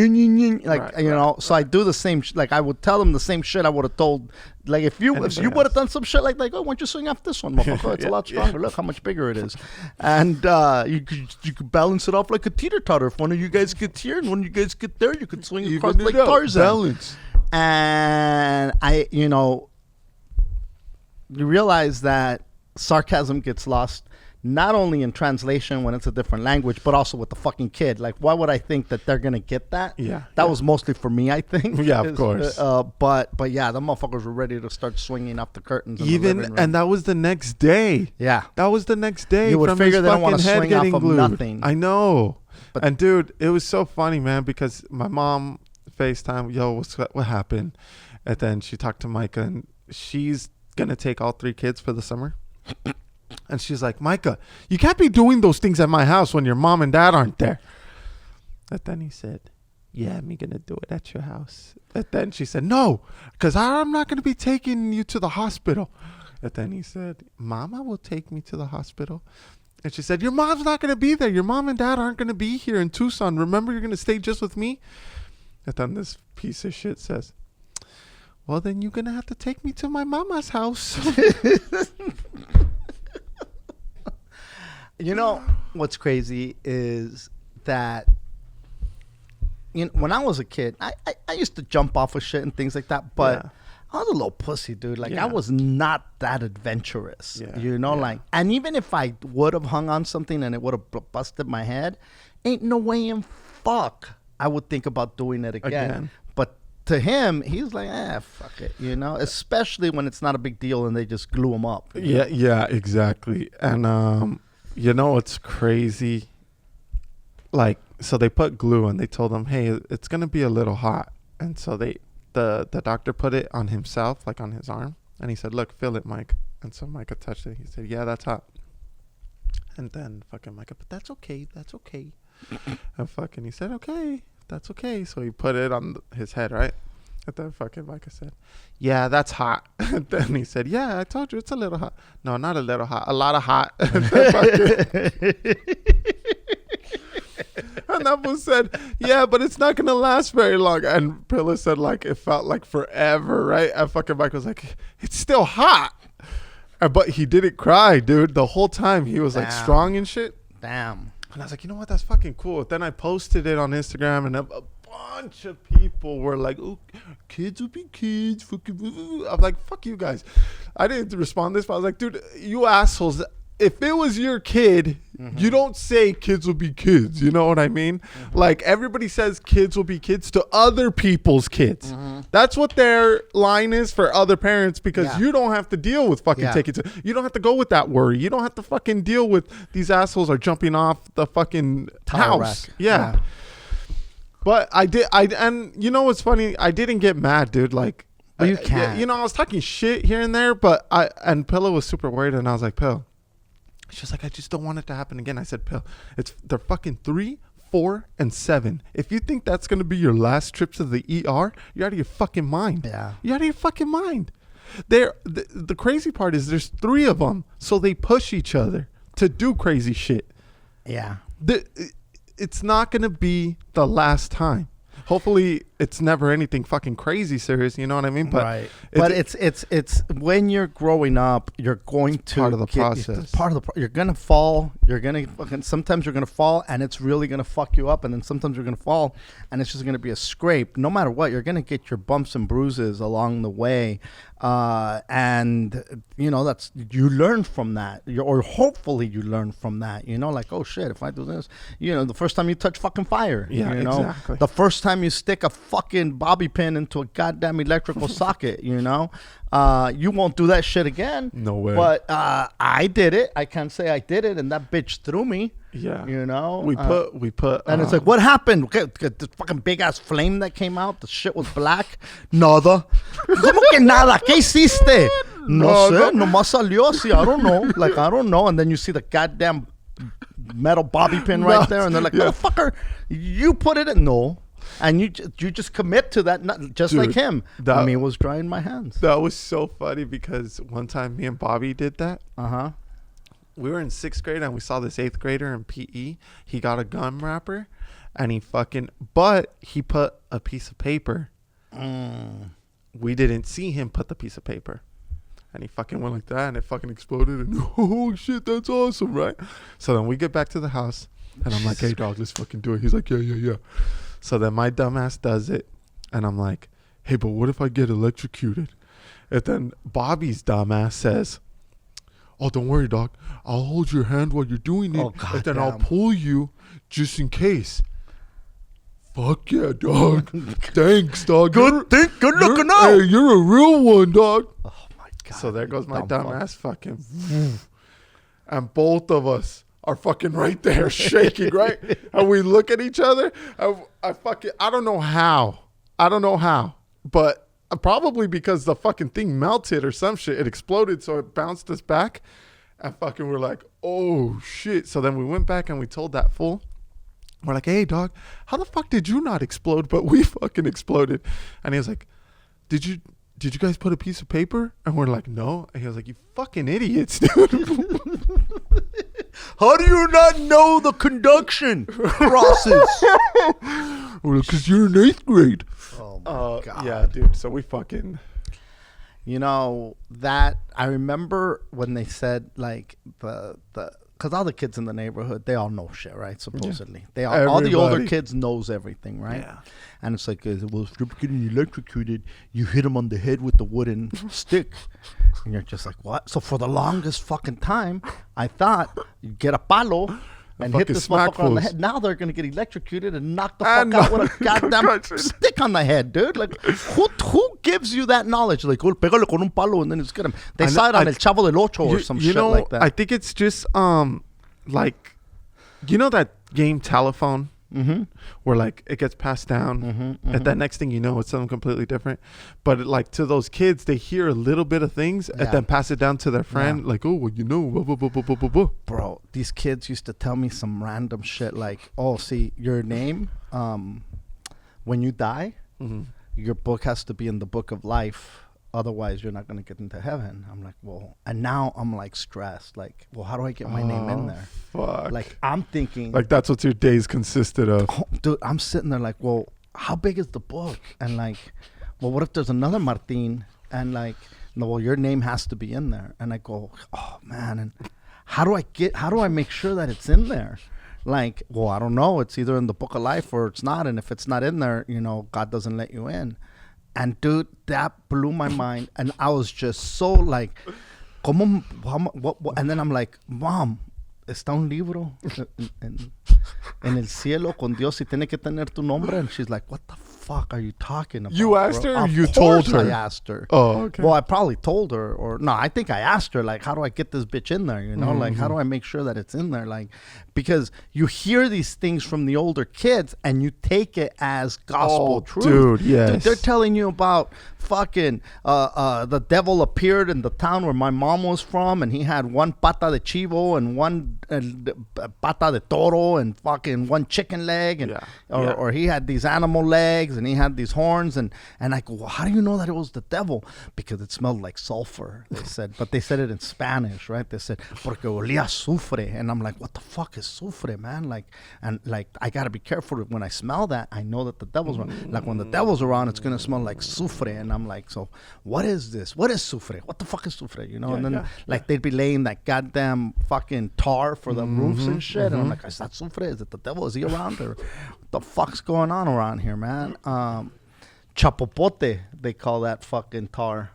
like, you know, so I do the same, like, I would tell them the same shit I would have told, like, if you would have done some shit like, oh, why don't you swing off this one, motherfucker? It's a lot stronger. Look how much bigger it is. And you could balance it off like a teeter-totter. If one of you guys gets here and one of you guys get there, you could swing across like Tarzan. Balance. And I, you know, you realize that sarcasm gets lost not only in translation when it's a different language, but also with the fucking kid. Like, why would I think that they're gonna get that? Yeah, that was mostly for me, I think. Yeah, of course. But yeah, the motherfuckers were ready to start swinging up the curtains. And that was the next day. Yeah, that was the next day. You would figure they don't want to swing off of nothing. I know. And dude, it was so funny, man, because my mom FaceTime, yo, what happened? And then she talked to Micah, and she's gonna take all 3 kids for the summer. And she's like, Micah, you can't be doing those things at my house when your mom and dad aren't there. And then he said, yeah, I'm going to do it at your house. And then she said, no, because I'm not going to be taking you to the hospital. And then he said, Mama will take me to the hospital. And she said, your mom's not going to be there. Your mom and dad aren't going to be here in Tucson. Remember, you're going to stay just with me. And then this piece of shit says, well, then you're going to have to take me to my mama's house. You know, what's crazy is that, you know, when I was a kid, I used to jump off of shit and things like that, but I was a little pussy, dude. Like, I was not that adventurous, you know, like, and even if I would have hung on something and it would have busted my head, ain't no way in fuck I would think about doing it again. But to him, he's like, fuck it, you know, especially when it's not a big deal and they just glue him up. Yeah, exactly. And, you know what's crazy? Like, so they put glue and they told him, hey, it's going to be a little hot. And so the doctor put it on himself, like on his arm. And he said, look, feel it, Mike. And so Micah touched it. He said, yeah, that's hot. And then fucking Micah, but that's okay. And fucking he said, okay, that's okay. So he put it on his head, right? And then fucking Micah said, yeah, that's hot. And then he said, yeah, I told you it's a little hot. No, not a little hot. A lot of hot. And And that fool said, yeah, but it's not going to last very long. And Pilla said, like, it felt like forever, right? And fucking Mike was like, it's still hot. But he didn't cry, dude. The whole time he was like strong and shit. Damn. And I was like, you know what? That's fucking cool. Then I posted it on Instagram, and a bunch of people were like, oh, kids will be kids. I'm like, fuck you guys. I didn't respond to this, but I was like, dude, you assholes. If it was your kid, you don't say kids will be kids. You know what I mean? Like, everybody says kids will be kids to other people's kids. That's what their line is for other parents, because you don't have to deal with fucking tickets. You don't have to go with that worry. You don't have to fucking deal with these assholes are jumping off the fucking house. Yeah. But and you know what's funny? I didn't get mad, dude. Like, well, you can't. You know, I was talking shit here and there, but and Pillow was super worried, and I was like, Pill. She's like, I just don't want it to happen again. I said, Pill, they're fucking 3, 4, and 7. If you think that's gonna be your last trip to the ER, you're out of your fucking mind. Yeah, you're out of your fucking mind. The crazy part is there's 3 of them, so they push each other to do crazy shit. Yeah, it's not gonna be the last time. Hopefully it's never anything fucking crazy serious, you know what I mean? But right. But it's when you're growing up, you're going to part of the process. You're gonna fall. Sometimes you're gonna fall, and it's really gonna fuck you up. And then sometimes you're gonna fall, and it's just gonna be a scrape. No matter what, you're gonna get your bumps and bruises along the way, and you know you learn from that, or hopefully you learn from that. You know, like, oh shit, if I do this, you know, the first time you touch fucking fire, you know, exactly. The first time you stick a fucking bobby pin into a goddamn electrical socket, you know, you won't do that shit again. No way. But I did it. I can't say I did it, and that bitch threw me. Yeah. You know, we put, and it's like, what happened? Okay, this fucking big ass flame that came out. The shit was black. Nada. ¿Cómo que nada? ¿Qué hiciste? No sé. Nomás salió así. I don't know. Like, I don't know. And then you see the goddamn metal bobby pin right there, and they're like, motherfucker, you put it in. No. And you just commit to that, just dude, like him. It was drying my hands. That was so funny because one time me and Bobby did that. We were in 6th grade and we saw this 8th grader in PE. He got a gum wrapper and he put a piece of paper. We didn't see him put the piece of paper. And he fucking went like that and it fucking exploded. And oh shit, that's awesome, right? So then we get back to the house and I'm like, hey dog, let's fucking do it. He's like, yeah. So then my dumbass does it. And I'm like, hey, but what if I get electrocuted? And then Bobby's dumbass says, oh, don't worry, dog. I'll hold your hand while you're doing it. And then I'll pull you just in case. Fuck yeah, dog. Thanks, dog. Good looking out. Hey, you're a real one, dog. Oh, my God. So there goes my dumbass fucking. And both of us are fucking right there shaking, right? And we look at each other. I don't know how. But probably because the fucking thing melted or some shit. It exploded, so it bounced us back. And fucking we're like, oh, shit. So then we went back and we told that fool. We're like, hey, dog, how the fuck did you not explode? But we fucking exploded. And he was like, did you guys put a piece of paper? And we're like, no. And he was like, you fucking idiots, dude. How do you not know the conduction process? Well, because you're in 8th grade. Oh, my God. Yeah, dude. So we fucking... You know, that... I remember when they said, like, because all the kids in the neighborhood, they all know shit, right? Supposedly. Yeah. All the older kids knows everything, right? Yeah. And it's like, well, if you're getting electrocuted, you hit them on the head with the wooden stick. And you're just like, what? So for the longest fucking time, I thought you'd get a palo and hit this motherfucker on the head. Now they're going to get electrocuted and knock the fuck out with a goddamn stick on the head, dude. Like, who gives you that knowledge? Like, oh, pégale con un palo and then it's good. They saw it on El Chavo del Ocho or some shit like that. I think it's just, like, you know that game Telephone? Mm-hmm. Where like it gets passed down and that next thing you know it's something completely different, but like to those kids they hear a little bit of things and then pass it down to their friend like, oh well, you know, blah, blah, blah, blah, blah, blah. Bro, these kids used to tell me some random shit like, oh, see, your name when you die, your book has to be in the book of life Otherwise, you're not going to get into heaven. I'm like, well, and now I'm like stressed. Like, well, how do I get my name in there? Fuck. Like, I'm thinking. Like, that's what your days consisted of. Oh, dude, I'm sitting there like, well, how big is the book? And like, well, what if there's another Martin? And like, no, well, your name has to be in there. And I go, oh, man. And how do I make sure that it's in there? Like, well, I don't know. It's either in the book of life or it's not. And if it's not in there, God doesn't let you in. And dude, that blew my mind. And I was just so like, ¿cómo, what? And then I'm like, Mom, está un libro en el cielo con Dios y tiene que tener tu nombre. And she's like, what the fuck are you talking about? You asked her, or Of you told course her? I asked her. Oh, okay. Well, I probably told her, or no, I think I asked her, like, how do I get this bitch in there? Like, how do I make sure that it's in there? Like, because you hear these things from the older kids and you take it as gospel truth. Dude, yes. Dude, they're telling you about fucking the devil appeared in the town where my mom was from, and he had one pata de chivo and one pata de toro and fucking one chicken leg, and or he had these animal legs and he had these horns, and I go, well, how do you know that it was the devil? Because it smelled like sulfur, they said. But they said it in Spanish, right? They said, porque olía azufre. And I'm like, what the fuck is azufre, man? Like, and like, I gotta be careful when I smell that. I know that the devil's around. Like, when the devil's around, it's gonna smell like azufre. And I'm like, so what is this? What is azufre? What the fuck is azufre? And then like they'd be laying that goddamn fucking tar for the roofs and shit. And I'm like, is that azufre? Is it the devil? Is he around? Or what the fuck's going on around here, man? Chapopote, they call that fucking tar.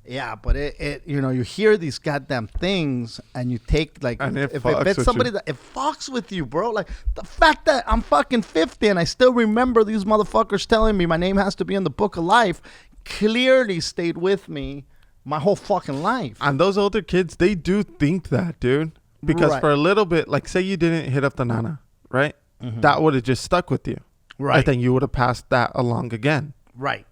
Yeah, but it you hear these goddamn things and you take, like, and if it's somebody that it fucks with you, bro. Like, the fact that I'm fucking 50 and I still remember these motherfuckers telling me my name has to be in the book of life clearly stayed with me my whole fucking life. And those older kids, they do think that, dude. Because for a little bit, like, say you didn't hit up the nana, right? That would have just stuck with you. Right. I think you would have passed that along again. Right.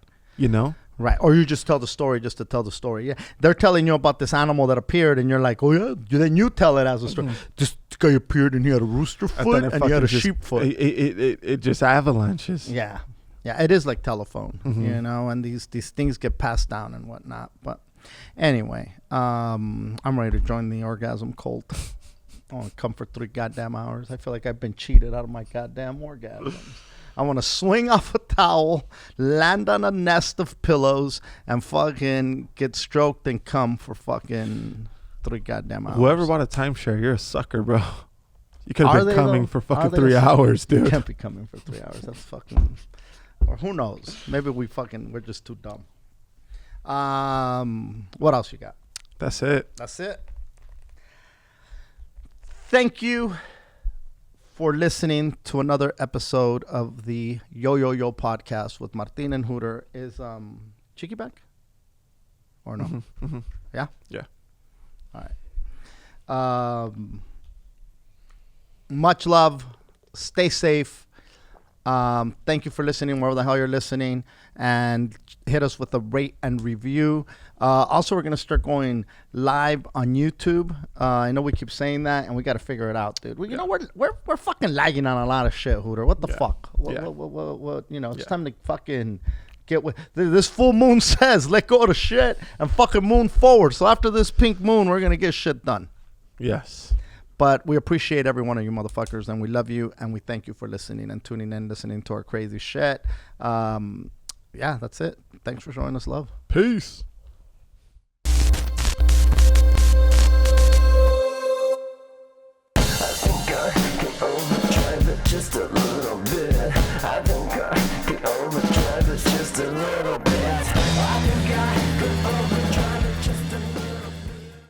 Right. Or you just tell the story just to tell the story. Yeah. They're telling you about this animal that appeared and you're like, oh yeah. Then you tell it as a story. This guy appeared and he had a rooster foot and he had a sheep foot. It just avalanches. Yeah. Yeah. It is like telephone, and these things get passed down and whatnot. But anyway, I'm ready to join the orgasm cult. I want to come for 3 goddamn hours. I feel like I've been cheated out of my goddamn orgasms. I want to swing off a towel, land on a nest of pillows, and fucking get stroked and come for fucking 3 goddamn hours. Whoever bought a timeshare, you're a sucker, bro. You could have been coming for fucking Are 3 hours, dude. You can't be coming for 3 hours. That's fucking... Or who knows? Maybe we're just too dumb. What else you got? That's it. That's it. Thank you for listening to another episode of the Yo Yo Yo podcast with Martin and Hooter. Is Chicky back? Or no? Yeah? Yeah. All right. Much love. Stay safe. Thank you for listening wherever the hell you're listening. And hit us with a rate and review. Also, we're going to start going live on YouTube. I know we keep saying that, and we got to figure it out, dude. We're fucking lagging on a lot of shit, Hooter. What the fuck? It's time to fucking get with... This full moon says, let go of the shit and fucking moon forward. So after this pink moon, we're going to get shit done. Yes. But we appreciate every one of you motherfuckers, and we love you, and we thank you for listening and tuning in, listening to our crazy shit. Yeah, that's it. Thanks for showing us love. Peace.